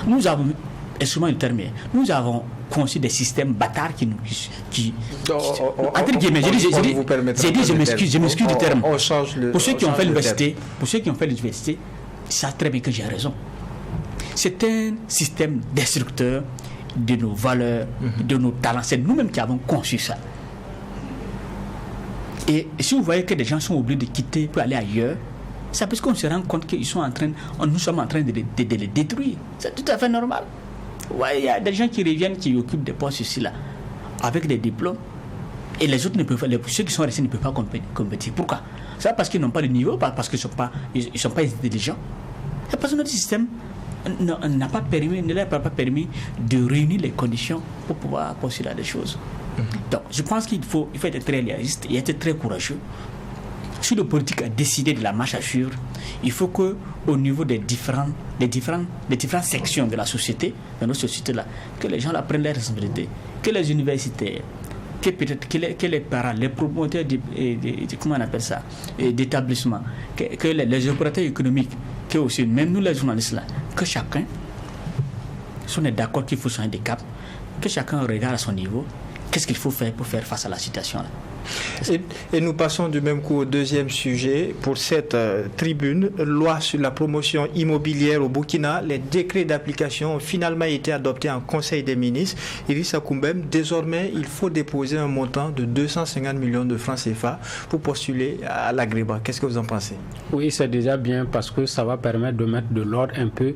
Nous avons, excusez-moi le terme, nous avons conçu des systèmes bâtards entre guillemets, je m'excuse du terme. Pour ceux qui ont fait l'université, ils savent très bien que j'ai raison. C'est un système destructeur de nos valeurs, de nos talents. C'est nous-mêmes qui avons conçu ça. Et si vous voyez que des gens sont obligés de quitter pour aller ailleurs, c'est parce qu'on se rend compte que nous sommes en train de les détruire. C'est tout à fait normal. Ouais, il y a des gens qui reviennent, qui occupent des postes ici, là, avec des diplômes, et les autres ne peuvent pas, ceux qui sont restés ne peuvent pas compétir. Pourquoi? C'est parce qu'ils n'ont pas de niveau, pas parce qu'ils ne sont pas intelligents. C'est parce que notre système ne leur a pas permis de réunir les conditions pour pouvoir poursuivre des choses. Donc, je pense qu'il faut être très réaliste et être très courageux. Si le politique a décidé de la marche à suivre, il faut qu'au niveau des différentes sections de la société, de notre société-là, que les gens là prennent leurs responsabilités, que les universitaires, que les parents, les promoteurs comment on appelle ça, d'établissements, que les opérateurs économiques, que aussi, même nous les journalistes là, que chacun, si on est d'accord qu'il faut changer de cap, que chacun regarde à son niveau, qu'est-ce qu'il faut faire pour faire face à la situation là. Et nous passons du même coup au deuxième sujet. Pour cette tribune, loi sur la promotion immobilière au Burkina, les décrets d'application ont finalement été adoptés en Conseil des ministres. Idrissa Koumbem, désormais, il faut déposer un montant de 250 millions de francs CFA pour postuler à l'agrément. Qu'est-ce que vous en pensez? Oui, c'est déjà bien parce que ça va permettre de mettre de l'ordre un peu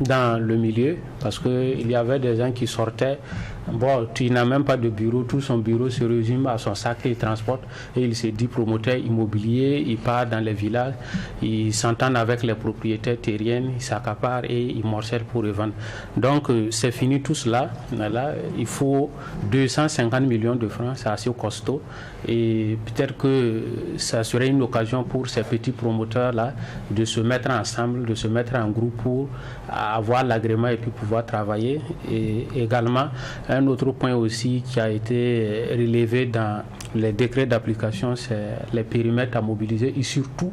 dans le milieu, parce qu'il y avait des gens qui sortaient. Bon, il n'a même pas de bureau, tout son bureau se résume à son sac qu'il transporte et il se dit promoteur immobilier, il part dans les villages, il s'entend avec les propriétaires terriens, il s'accapare et il morcelle pour revendre. Donc c'est fini tout cela. Là, il faut 250 millions de francs, c'est assez costaud et peut-être que ça serait une occasion pour ces petits promoteurs-là de se mettre ensemble, de se mettre en groupe pour avoir l'agrément et puis pouvoir travailler. Et également, un autre point aussi qui a été relevé dans les décrets d'application, c'est les périmètres à mobiliser et surtout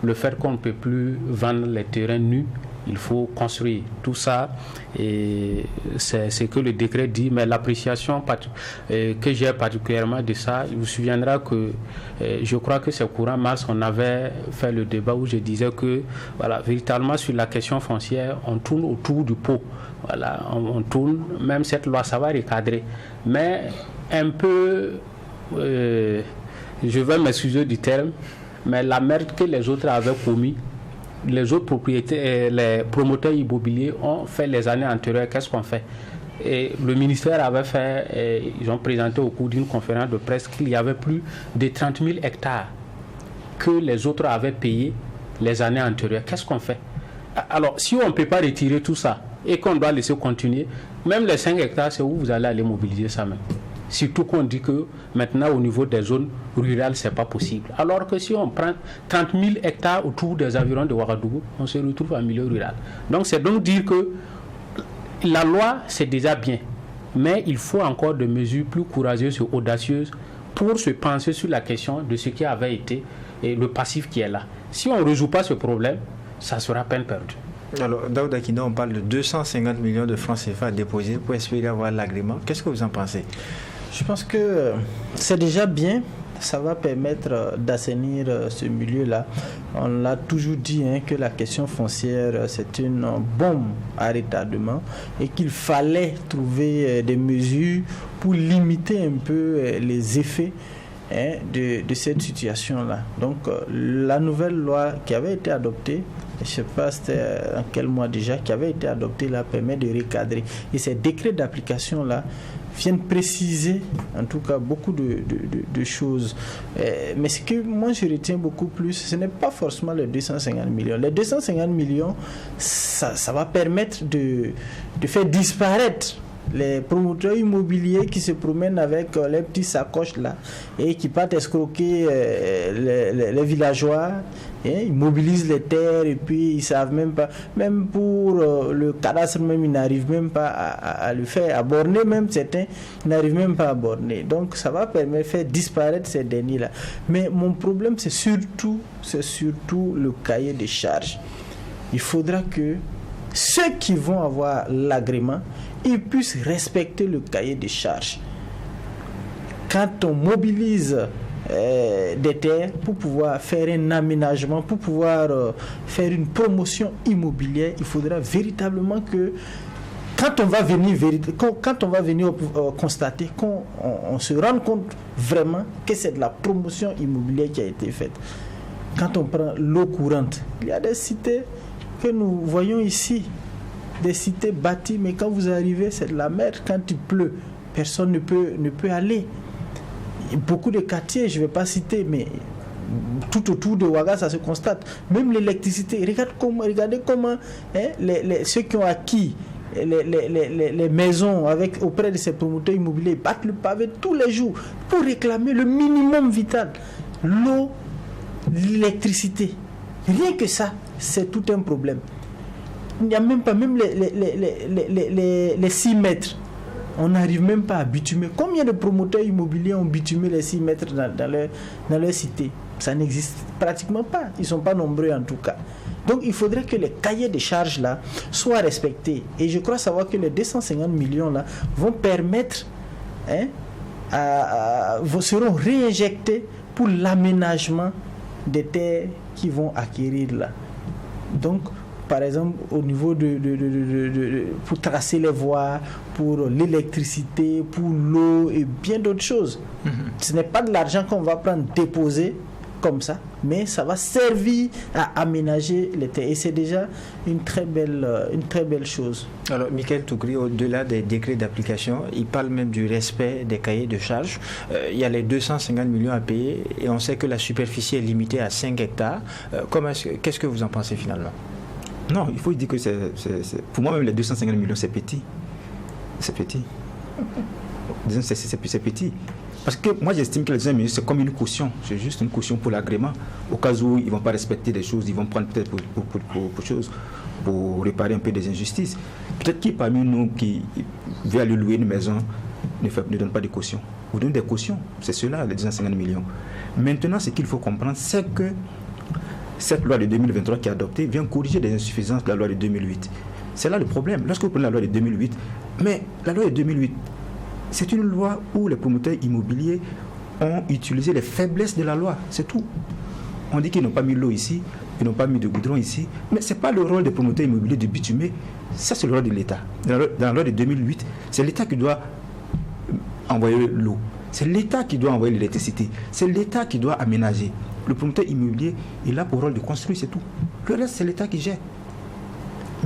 le fait qu'on ne peut plus vendre les terrains nus. Il faut construire tout ça et c'est ce que le décret dit, mais l'appréciation que j'ai particulièrement de ça, il vous souviendra que je crois que c'est courant mars, on avait fait le débat où je disais que voilà, véritablement sur la question foncière, on tourne autour du pot. Voilà, on tourne, même cette loi, ça va recadrer. Mais un peu, je vais m'excuser du terme, mais la merde que les autres avaient commis, les autres propriétaires, les promoteurs immobiliers ont fait les années antérieures. Qu'est-ce qu'on fait? Et le ministère avait fait, ils ont présenté au cours d'une conférence de presse qu'il y avait plus de 30 000 hectares que les autres avaient payés les années antérieures. Qu'est-ce qu'on fait? Alors, si on ne peut pas retirer tout ça et qu'on doit laisser continuer, même les 5 hectares, c'est où vous allez aller mobiliser ça même. Surtout qu'on dit que maintenant au niveau des zones rurales, ce n'est pas possible. Alors que si on prend 30 000 hectares autour des environs de Ouagadougou, on se retrouve en milieu rural. Donc c'est donc dire que la loi, c'est déjà bien. Mais il faut encore des mesures plus courageuses et audacieuses pour se pencher sur la question de ce qui avait été et le passif qui est là. Si on ne résout pas ce problème, ça sera peine perdue. Alors, Daouda Akindé, on parle de 250 millions de francs CFA à déposer pour espérer avoir l'agrément. Qu'est-ce que vous en pensez? Je pense que c'est déjà bien. Ça va permettre d'assainir ce milieu-là. On l'a toujours dit que la question foncière, c'est une bombe à retardement et qu'il fallait trouver des mesures pour limiter un peu les effets de cette situation-là. Donc, la nouvelle loi qui avait été adoptée, je ne sais pas c'était en quel mois déjà, qui avait été adoptée là, permet de recadrer. Et ces décrets d'application-là viennent préciser, en tout cas, beaucoup de choses. Mais ce que moi je retiens beaucoup plus, ce n'est pas forcément les 250 millions. Les 250 millions, ça va permettre de faire disparaître les promoteurs immobiliers qui se promènent avec les petits sacoches là et qui partent escroquer les villageois. Ils mobilisent les terres et puis ils savent même pas, même pour le cadastre même, ils n'arrivent même pas à le faire, à borner même certains, ils n'arrivent même pas à borner. Donc ça va permettre de faire disparaître ces derniers-là. Mais mon problème c'est surtout le cahier des charges. Il faudra que ceux qui vont avoir l'agrément, ils puissent respecter le cahier des charges. Quand on mobilise des terres pour pouvoir faire un aménagement, pour pouvoir faire une promotion immobilière, il faudra véritablement que quand on va venir constater qu'on se rende compte vraiment que c'est de la promotion immobilière qui a été faite. Quand on prend l'eau courante, il y a des cités que nous voyons ici, des cités bâties, mais quand vous arrivez, c'est de la merde. Quand il pleut, personne ne peut aller. Beaucoup de quartiers, je ne vais pas citer, mais tout autour de Ouaga, ça se constate. Même l'électricité, regardez comment ceux qui ont acquis les maisons auprès de ces promoteurs immobiliers battent le pavé tous les jours pour réclamer le minimum vital. L'eau, l'électricité. Rien que ça, c'est tout un problème. Il n'y a même pas, même les 6 mètres. On n'arrive même pas à bitumer. Combien de promoteurs immobiliers ont bitumé les 6 mètres dans leur cité? Ça n'existe pratiquement pas. Ils ne sont pas nombreux en tout cas. Donc il faudrait que les cahiers de charges là soient respectés. Et je crois savoir que les 250 millions là vont permettre seront réinjectés pour l'aménagement des terres qu'ils vont acquérir là. Donc, par exemple, au niveau pour tracer les voies, pour l'électricité, pour l'eau et bien d'autres choses. Ce n'est pas de l'argent qu'on va prendre déposer comme ça, mais ça va servir à aménager les terres. Et c'est déjà une très belle chose. Alors, Michael Tougri, au-delà des décrets d'application, il parle même du respect des cahiers de charges. Il y a les 250 millions à payer et on sait que la superficie est limitée à 5 hectares. Qu'est-ce que vous en pensez finalement? Non, il faut dire que pour moi, même les 250 millions, c'est petit. C'est petit. Disons, c'est petit. Parce que moi, j'estime que les 250 millions, c'est comme une caution. C'est juste une caution pour l'agrément. Au cas où ils ne vont pas respecter des choses, ils vont prendre peut-être pour réparer un peu des injustices. Peut-être qui parmi nous qui veut aller louer une maison ne donne pas de caution. Vous donnez des cautions. C'est cela, les 250 millions. Maintenant, ce qu'il faut comprendre, c'est que cette loi de 2023 qui est adoptée vient corriger des insuffisances de la loi de 2008. C'est là le problème. Lorsque vous prenez la loi de 2008, mais la loi de 2008, c'est une loi où les promoteurs immobiliers ont utilisé les faiblesses de la loi. C'est tout. On dit qu'ils n'ont pas mis l'eau ici, ils n'ont pas mis de goudron ici, mais ce n'est pas le rôle des promoteurs immobiliers de bitumer. Ça, c'est le rôle de l'État. Dans la loi de 2008, c'est l'État qui doit envoyer l'eau. C'est l'État qui doit envoyer l'électricité. C'est l'État qui doit aménager. Le promoteur immobilier, il a pour rôle de construire, c'est tout. Le reste, c'est l'État qui gère.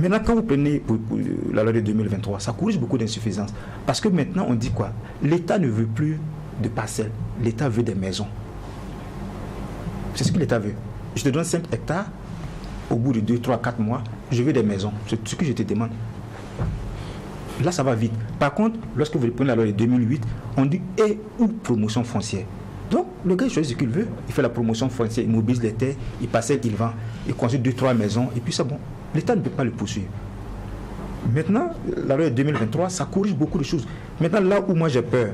Maintenant, quand vous prenez pour la loi de 2023, ça corrige beaucoup d'insuffisances. Parce que maintenant, on dit quoi? L'État ne veut plus de parcelles. L'État veut des maisons. C'est ce que l'État veut. Je te donne 5 hectares, au bout de 2, 3, 4 mois, je veux des maisons. C'est ce que je te demande. Là, ça va vite. Par contre, lorsque vous prenez la loi de 2008, on dit et ou promotion foncière. Donc, le gars, il choisit ce qu'il veut. Il fait la promotion foncière, il mobilise les terres, il parcelle, il vend, il construit 2, 3 maisons, et puis c'est bon. L'État ne peut pas le poursuivre. Maintenant, la loi de 2023, ça corrige beaucoup de choses. Maintenant, là où moi j'ai peur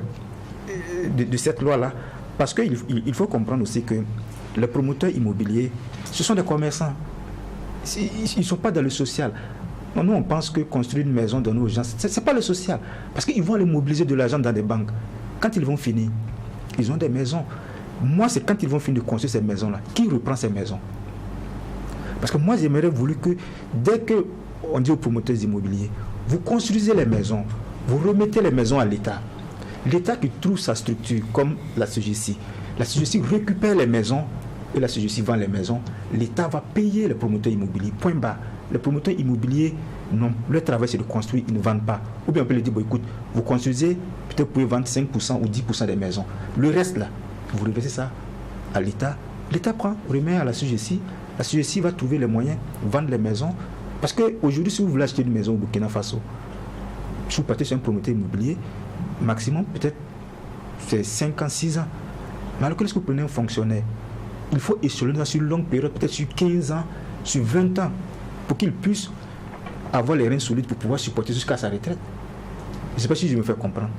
de cette loi-là, parce qu'il faut comprendre aussi que les promoteurs immobiliers, ce sont des commerçants. Ils ne sont pas dans le social. Nous, on pense que construire une maison, donner aux gens, ce n'est pas le social. Parce qu'ils vont aller mobiliser de l'argent dans des banques. Quand ils vont finir, ils ont des maisons. Moi, c'est quand ils vont finir de construire ces maisons-là, qui reprend ces maisons? Parce que moi, j'aimerais voulu que, dès qu'on dit aux promoteurs immobiliers, vous construisez les maisons, vous remettez les maisons à l'État. L'État qui trouve sa structure, comme la CGC. La CGC récupère les maisons et la CGC vend les maisons. L'État va payer les promoteurs immobiliers. Point barre. Les promoteurs immobiliers, non, leur travail c'est de construire, ils ne vendent pas. Ou bien on peut leur dire, bon, écoute, vous construisez, peut-être vous pouvez vendre 5% ou 10% des maisons. Le reste là, vous reversez ça à l'État. L'État prend, remet à la CGC. La CGC va trouver les moyens de vendre les maisons. Parce qu'aujourd'hui, si vous voulez acheter une maison au Burkina Faso, si vous partez sur un promoteur immobilier, maximum peut-être c'est 5 ans, 6 ans. Mais alors que lorsque vous prenez un fonctionnaire, il faut échelonner ça sur une longue période, peut-être sur 15 ans, sur 20 ans, pour qu'il puisse avoir les reins solides pour pouvoir supporter jusqu'à sa retraite. Je ne sais pas si je me fais comprendre.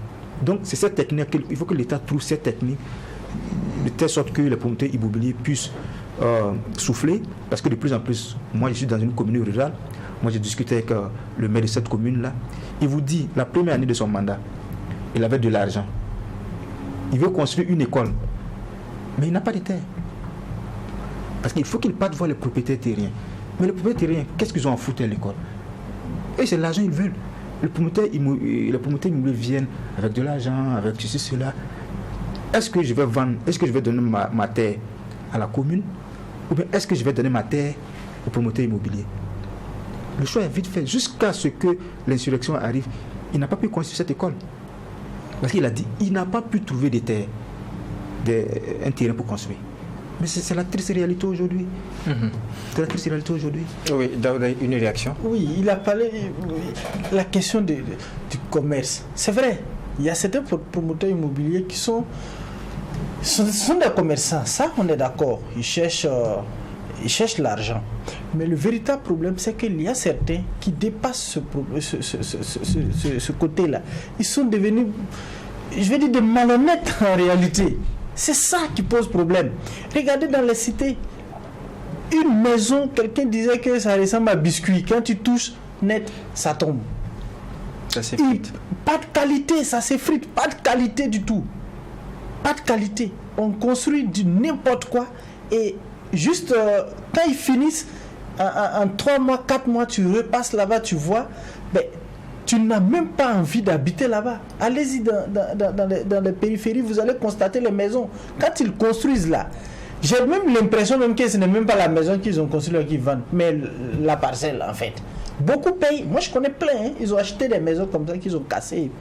Donc c'est cette technique, il faut que l'État trouve cette technique de telle sorte que les promoteurs immobiliers puissent souffler, parce que de plus en plus, moi je suis dans une commune rurale, moi j'ai discuté avec le maire de cette commune-là, il vous dit, la première année de son mandat, il avait de l'argent. Il veut construire une école, mais il n'a pas de terre. Parce qu'il faut qu'il parte voir les propriétaires terriens. Mais les propriétaires terriens, qu'est-ce qu'ils ont à foutre à l'école? Et c'est l'argent qu'ils veulent. Les promoteurs immobiliers viennent avec de l'argent, avec ceci, cela. Est-ce que je vais vendre, est-ce que je vais donner ma terre à la commune? Ou bien est-ce que je vais donner ma terre aux promoteurs immobiliers? Le choix est vite fait. Jusqu'à ce que l'insurrection arrive, il n'a pas pu construire cette école. Parce qu'il a dit, il n'a pas pu trouver des terres, un terrain pour construire. Mais c'est la triste réalité aujourd'hui. C'est la triste réalité aujourd'hui. Oui, une réaction? Oui, il a parlé la question du commerce. C'est vrai, il y a certains promoteurs immobiliers qui sont des commerçants. Ça, on est d'accord. Ils cherchent l'argent. Mais le véritable problème, c'est qu'il y a certains qui dépassent ce côté-là. Ils sont devenus, je vais dire, des malhonnêtes en réalité. C'est ça qui pose problème. Regardez dans les cités, une maison, quelqu'un disait que ça ressemble à biscuit. Quand tu touches net, ça tombe. Ça s'effrite. Pas de qualité, ça s'effrite. Pas de qualité du tout. pas de qualité. On construit du n'importe quoi et juste quand ils finissent, en 3 mois, 4 mois, tu repasses là-bas, tu vois, ben, tu n'as même pas envie d'habiter là-bas. Allez-y dans les périphéries, vous allez constater les maisons. Quand ils construisent là, j'ai même l'impression même que ce n'est même pas la maison qu'ils ont construite qu'ils vendent, mais la parcelle en fait. Beaucoup payent. Moi je connais plein, hein. Ils ont acheté des maisons comme ça qu'ils ont cassées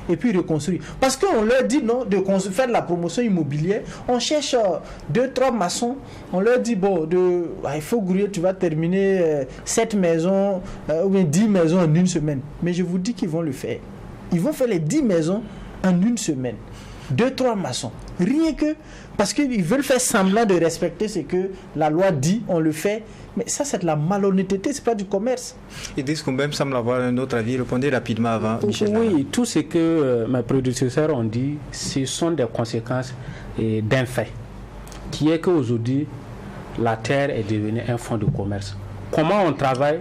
et puis reconstruit. Parce qu'on leur dit non de faire de la promotion immobilière. On cherche 2-3 maçons. On leur dit bon, il faut grouiller, tu vas terminer 7 maisons ou bien 10 maisons en une semaine. Mais je vous dis qu'ils vont le faire. Ils vont faire les 10 maisons en une semaine. 2-3 maçons. Rien que parce qu'ils veulent faire semblant de respecter ce que la loi dit, on le fait. Mais ça, c'est de la malhonnêteté, c'est pas du commerce. Idriss Koumbem semble avoir un autre avis. Répondez rapidement avant, Michel. Oui, tout ce que mes prédécesseurs ont dit, ce sont des conséquences d'un fait, qui est qu'aujourd'hui, la terre est devenue un fonds de commerce. Comment on travaille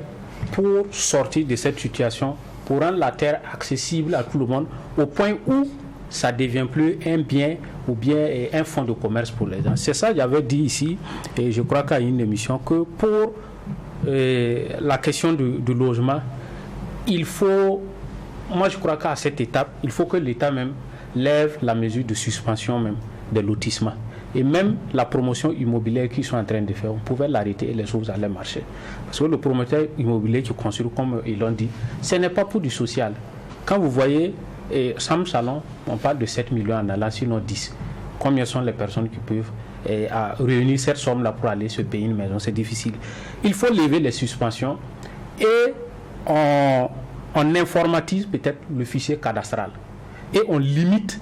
pour sortir de cette situation, pour rendre la terre accessible à tout le monde, au point où ça ne devient plus un bien ou bien un fonds de commerce pour les gens. C'est ça que j'avais dit ici, et je crois qu'à une émission, que pour la question du logement, il faut, moi je crois qu'à cette étape, il faut que l'État même lève la mesure de suspension même des lotissements. Et même la promotion immobilière qu'ils sont en train de faire, on pouvait l'arrêter et les choses allaient marcher. Parce que le promoteur immobilier qui construit, comme ils l'ont dit, ce n'est pas pour du social. Quand vous voyez Sam Salon, on parle de 7 millions en allant, sinon 10. Combien sont les personnes qui peuvent réunir cette somme-là pour aller se payer une maison? C'est difficile. Il faut lever les suspensions et on informatise peut-être le fichier cadastral. Et on limite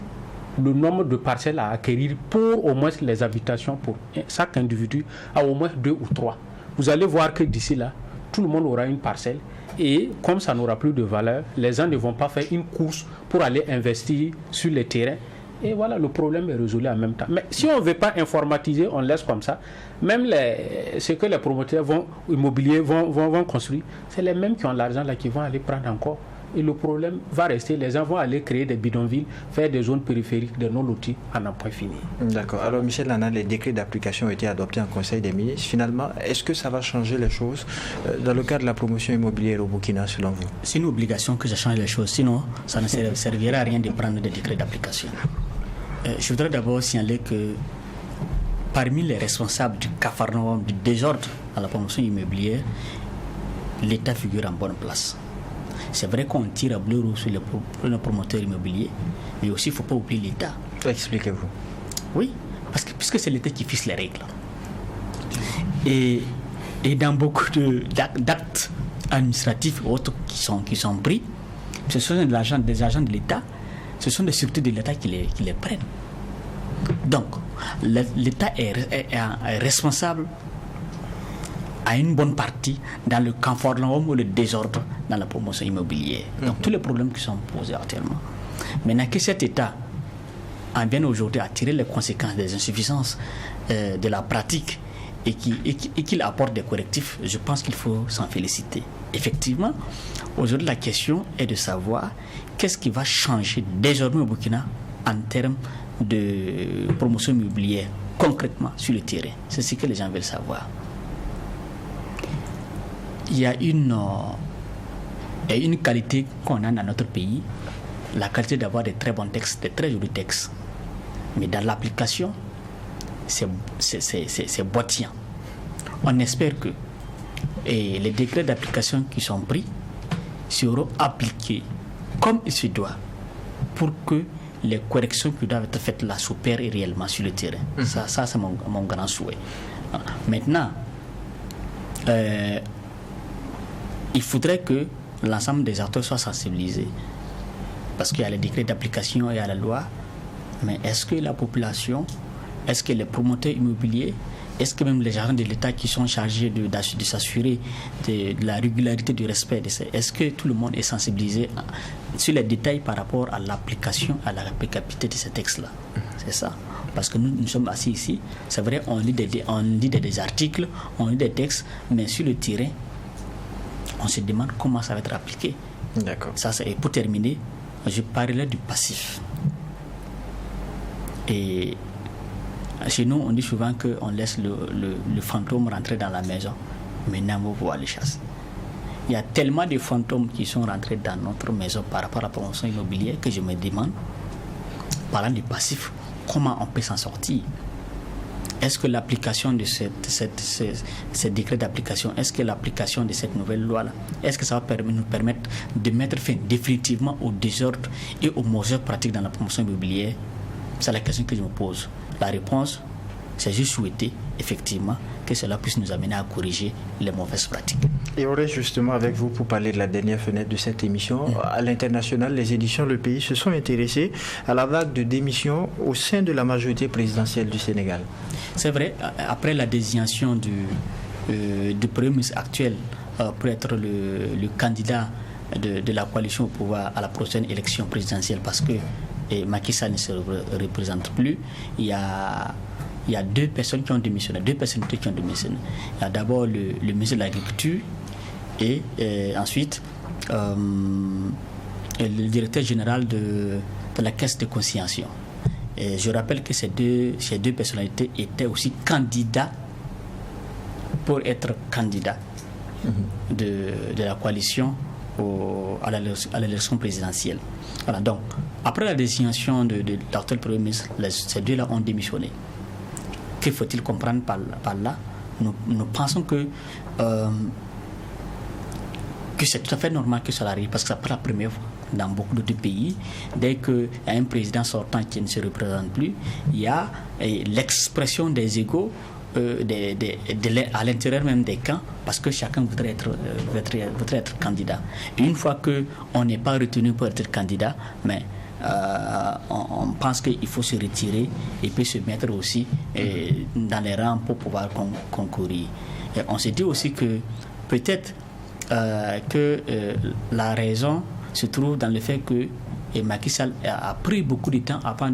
le nombre de parcelles à acquérir pour au moins les habitations, pour chaque individu, à au moins 2 ou 3. Vous allez voir que d'ici là, tout le monde aura une parcelle. Et comme ça n'aura plus de valeur, les gens ne vont pas faire une course pour aller investir sur les terrains. Et voilà, le problème est résolu en même temps. Mais si on ne veut pas informatiser, on laisse comme ça. Même ce que les promoteurs immobiliers vont construire, c'est les mêmes qui ont l'argent là qui vont aller prendre encore. Et le problème va rester, les gens vont aller créer des bidonvilles, faire des zones périphériques, des non-lotis, en un point fini. D'accord. Alors Michel Lana, les décrets d'application ont été adoptés en Conseil des ministres. Finalement, est-ce que ça va changer les choses dans le cadre de la promotion immobilière au Burkina, selon vous? C'est une obligation que ça change les choses, sinon ça ne servira à rien de prendre des décrets d'application. Je voudrais d'abord signaler que parmi les responsables du capharnaüm, du désordre à la promotion immobilière, l'État figure en bonne place. C'est vrai qu'on tire à bleu rouge sur les promoteurs immobiliers, mais aussi il ne faut pas oublier l'État. Expliquez-vous. Oui, parce que puisque c'est l'État qui fixe les règles. Et dans beaucoup d'actes administratifs ou autres qui sont pris, ce sont des agents de l'État, ce sont des structures de l'État qui les prennent. Donc, l'État est responsable à une bonne partie dans le capharnaüm ou le désordre dans la promotion immobilière. Donc, tous les problèmes qui sont posés actuellement. Maintenant que cet État en vient aujourd'hui à tirer les conséquences des insuffisances de la pratique et qu'il apporte des correctifs, je pense qu'il faut s'en féliciter. Effectivement, aujourd'hui, la question est de savoir qu'est-ce qui va changer désormais au Burkina en termes de promotion immobilière, concrètement, sur le terrain. C'est ce que les gens veulent savoir. Il y a une qualité qu'on a dans notre pays, la qualité d'avoir de très bons textes, de très jolis textes. Mais dans l'application, c'est boitillant. On espère que les décrets d'application qui sont pris seront appliqués comme il se doit pour que les corrections qui doivent être faites là s'opèrent réellement sur le terrain. Ça c'est mon grand souhait. Maintenant, il faudrait que l'ensemble des acteurs soient sensibilisés parce qu'il y a les décrets d'application et il y a la loi, mais est-ce que la population, est-ce que les promoteurs immobiliers, est-ce que même les agents de l'État qui sont chargés de s'assurer de la régularité du respect de ces, est-ce que tout le monde est sensibilisé sur les détails par rapport à l'application, à l'applicabilité de ces textes-là? C'est ça. Parce que nous sommes assis ici, c'est vrai, on lit des articles, on lit des textes, mais sur le terrain, on se demande comment ça va être appliqué. D'accord. Et pour terminer, je parlerai du passif. Et chez nous, on dit souvent qu'on laisse le fantôme rentrer dans la maison, mais Namo voit les chasses. Il y a tellement de fantômes qui sont rentrés dans notre maison par rapport à la promotion immobilière que je me demande, parlant du passif, comment on peut s'en sortir. Est-ce que l'application de ce décret d'application, est-ce que l'application de cette nouvelle loi-là, est-ce que ça va nous permettre de mettre fin définitivement au désordre et aux mauvaises pratiques dans la promotion immobilière? C'est la question que je me pose. La réponse, c'est juste souhaiter, effectivement, que cela puisse nous amener à corriger les mauvaises pratiques. Et on reste justement avec vous pour parler de la dernière fenêtre de cette émission. À l'international, les éditions Le Pays se sont intéressées à la vague de démissions au sein de la majorité présidentielle du Sénégal. C'est vrai, après la désignation du Premier ministre actuel pour être le candidat de la coalition au pouvoir à la prochaine élection présidentielle, parce que Macky Sall ne se représente plus, il y a deux personnes qui ont démissionné, deux personnalités qui ont démissionné. Il y a d'abord le ministre de l'Agriculture et ensuite le directeur général de la Caisse de conciliation. Et je rappelle que ces deux personnalités étaient aussi candidats pour être candidats de la coalition à l'élection présidentielle. Voilà, donc, après la désignation de l'actuel Premier ministre, ces deux-là ont démissionné. Que faut-il comprendre par là? Nous pensons que c'est tout à fait normal que cela arrive, parce que c'est pas la première fois. Dans beaucoup d'autres pays, dès qu'il y a un président sortant qui ne se représente plus, il y a l'expression des égos à l'intérieur même des camps, parce que chacun voudrait être candidat. Et une fois qu'on n'est pas retenu pour être candidat, mais on pense qu'il faut se retirer et puis se mettre aussi dans les rangs pour pouvoir concourir. Et on se dit aussi que peut-être que la raison se trouve dans le fait que Macky Sall a pris beaucoup de temps avant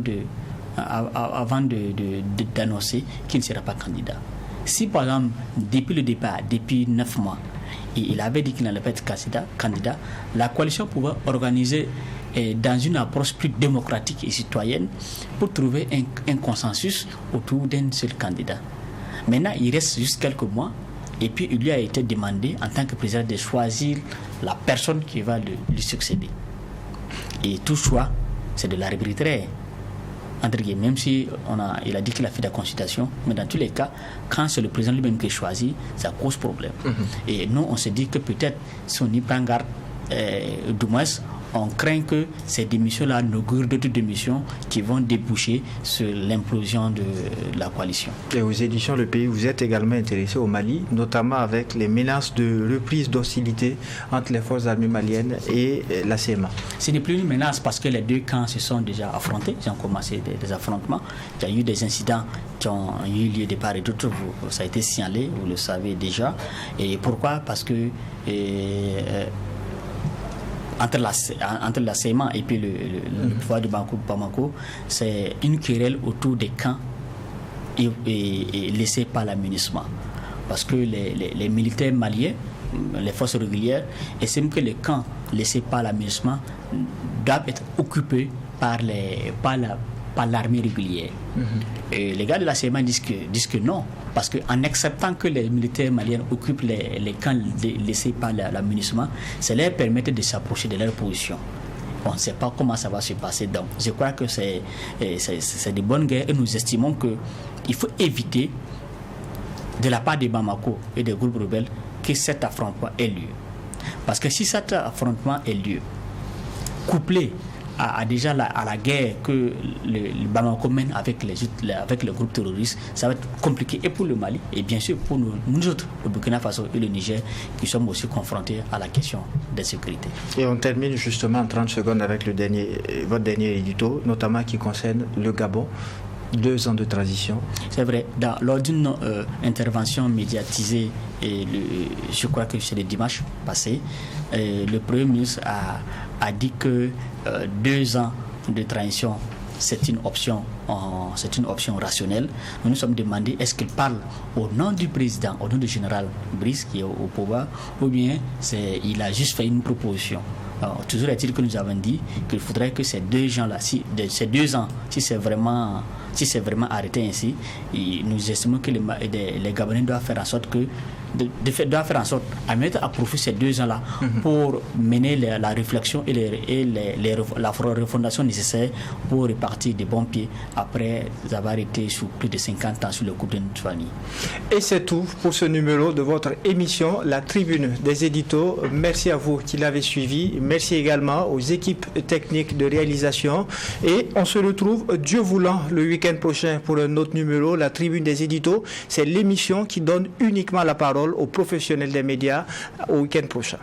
d'annoncer qu'il ne sera pas candidat. Si par exemple, depuis le départ, depuis 9 mois, il avait dit qu'il n'allait pas être candidat, la coalition pouvait organiser dans une approche plus démocratique et citoyenne pour trouver un consensus autour d'un seul candidat. Maintenant, il reste juste quelques mois et puis il lui a été demandé en tant que président de choisir la personne qui va lui succéder. Et tout choix, c'est de l'arbitraire. Même si il a dit qu'il a fait la consultation, mais dans tous les cas, quand c'est le président lui-même qui choisit, ça cause problème. Et nous, on se dit que peut-être si on y prend garde, du moins, on craint que ces démissions-là inaugurent d'autres démissions qui vont déboucher sur l'implosion de la coalition. Et aux éditions Le Pays, vous êtes également intéressé au Mali, notamment avec les menaces de reprise d'hostilité entre les forces armées maliennes et la CMA. Ce n'est plus une menace parce que les deux camps se sont déjà affrontés, ils ont commencé des affrontements. Il y a eu des incidents qui ont eu lieu de part et d'autre, ça a été signalé, vous le savez déjà. Et pourquoi? Parce que entre la CMA et puis le pouvoir de Bamako, c'est une querelle autour des camps et laissés par la MINUSMA. Parce que les militaires maliens, les forces régulières, estiment que les camps laissés par la MINUSMA doivent être occupés par l'armée régulière. Et les gars de la CMA disent que non, parce qu'en acceptant que les militaires maliens occupent les camps laissés par la MINUSMA, ça leur permet de s'approcher de leur position. On ne sait pas comment ça va se passer. Donc, je crois que c'est de bonnes guerres et nous estimons qu'il faut éviter, de la part des Bamako et des groupes rebelles, que cet affrontement ait lieu. Parce que si cet affrontement ait lieu, couplé à la guerre que le Bamako mène avec le groupe terroriste, ça va être compliqué et pour le Mali et bien sûr pour nous autres, le Burkina Faso et le Niger, qui sommes aussi confrontés à la question de sécurité. Et on termine justement en 30 secondes avec votre dernier édito, notamment qui concerne le Gabon. 2 ans de transition. C'est vrai, lors d'une intervention médiatisée, je crois que c'est le dimanche passé, le Premier ministre a dit que 2 ans de transition, c'est une option rationnelle. Nous nous sommes demandé, est-ce qu'il parle au nom du président, au nom du général Brice qui est au pouvoir, ou bien il a juste fait une proposition. Alors, toujours est-il que nous avons dit qu'il faudrait que ces 2 gens-là, ces 2 ans, si c'est vraiment si c'est vraiment arrêté ainsi, nous estimons que les Gabonais doivent faire en sorte doivent faire en sorte à mettre à profit ces 2 ans-là pour mener la réflexion et la refondation nécessaire pour repartir de bons pieds après avoir été sous plus de 50 ans sur le coup de notre famille. Et c'est tout pour ce numéro de votre émission La Tribune des éditos. Merci à vous qui l'avez suivi. Merci également aux équipes techniques de réalisation. Et on se retrouve, Dieu voulant, le week-end prochain pour un autre numéro. La Tribune des éditos, c'est l'émission qui donne uniquement la parole aux professionnels des médias au week-end prochain.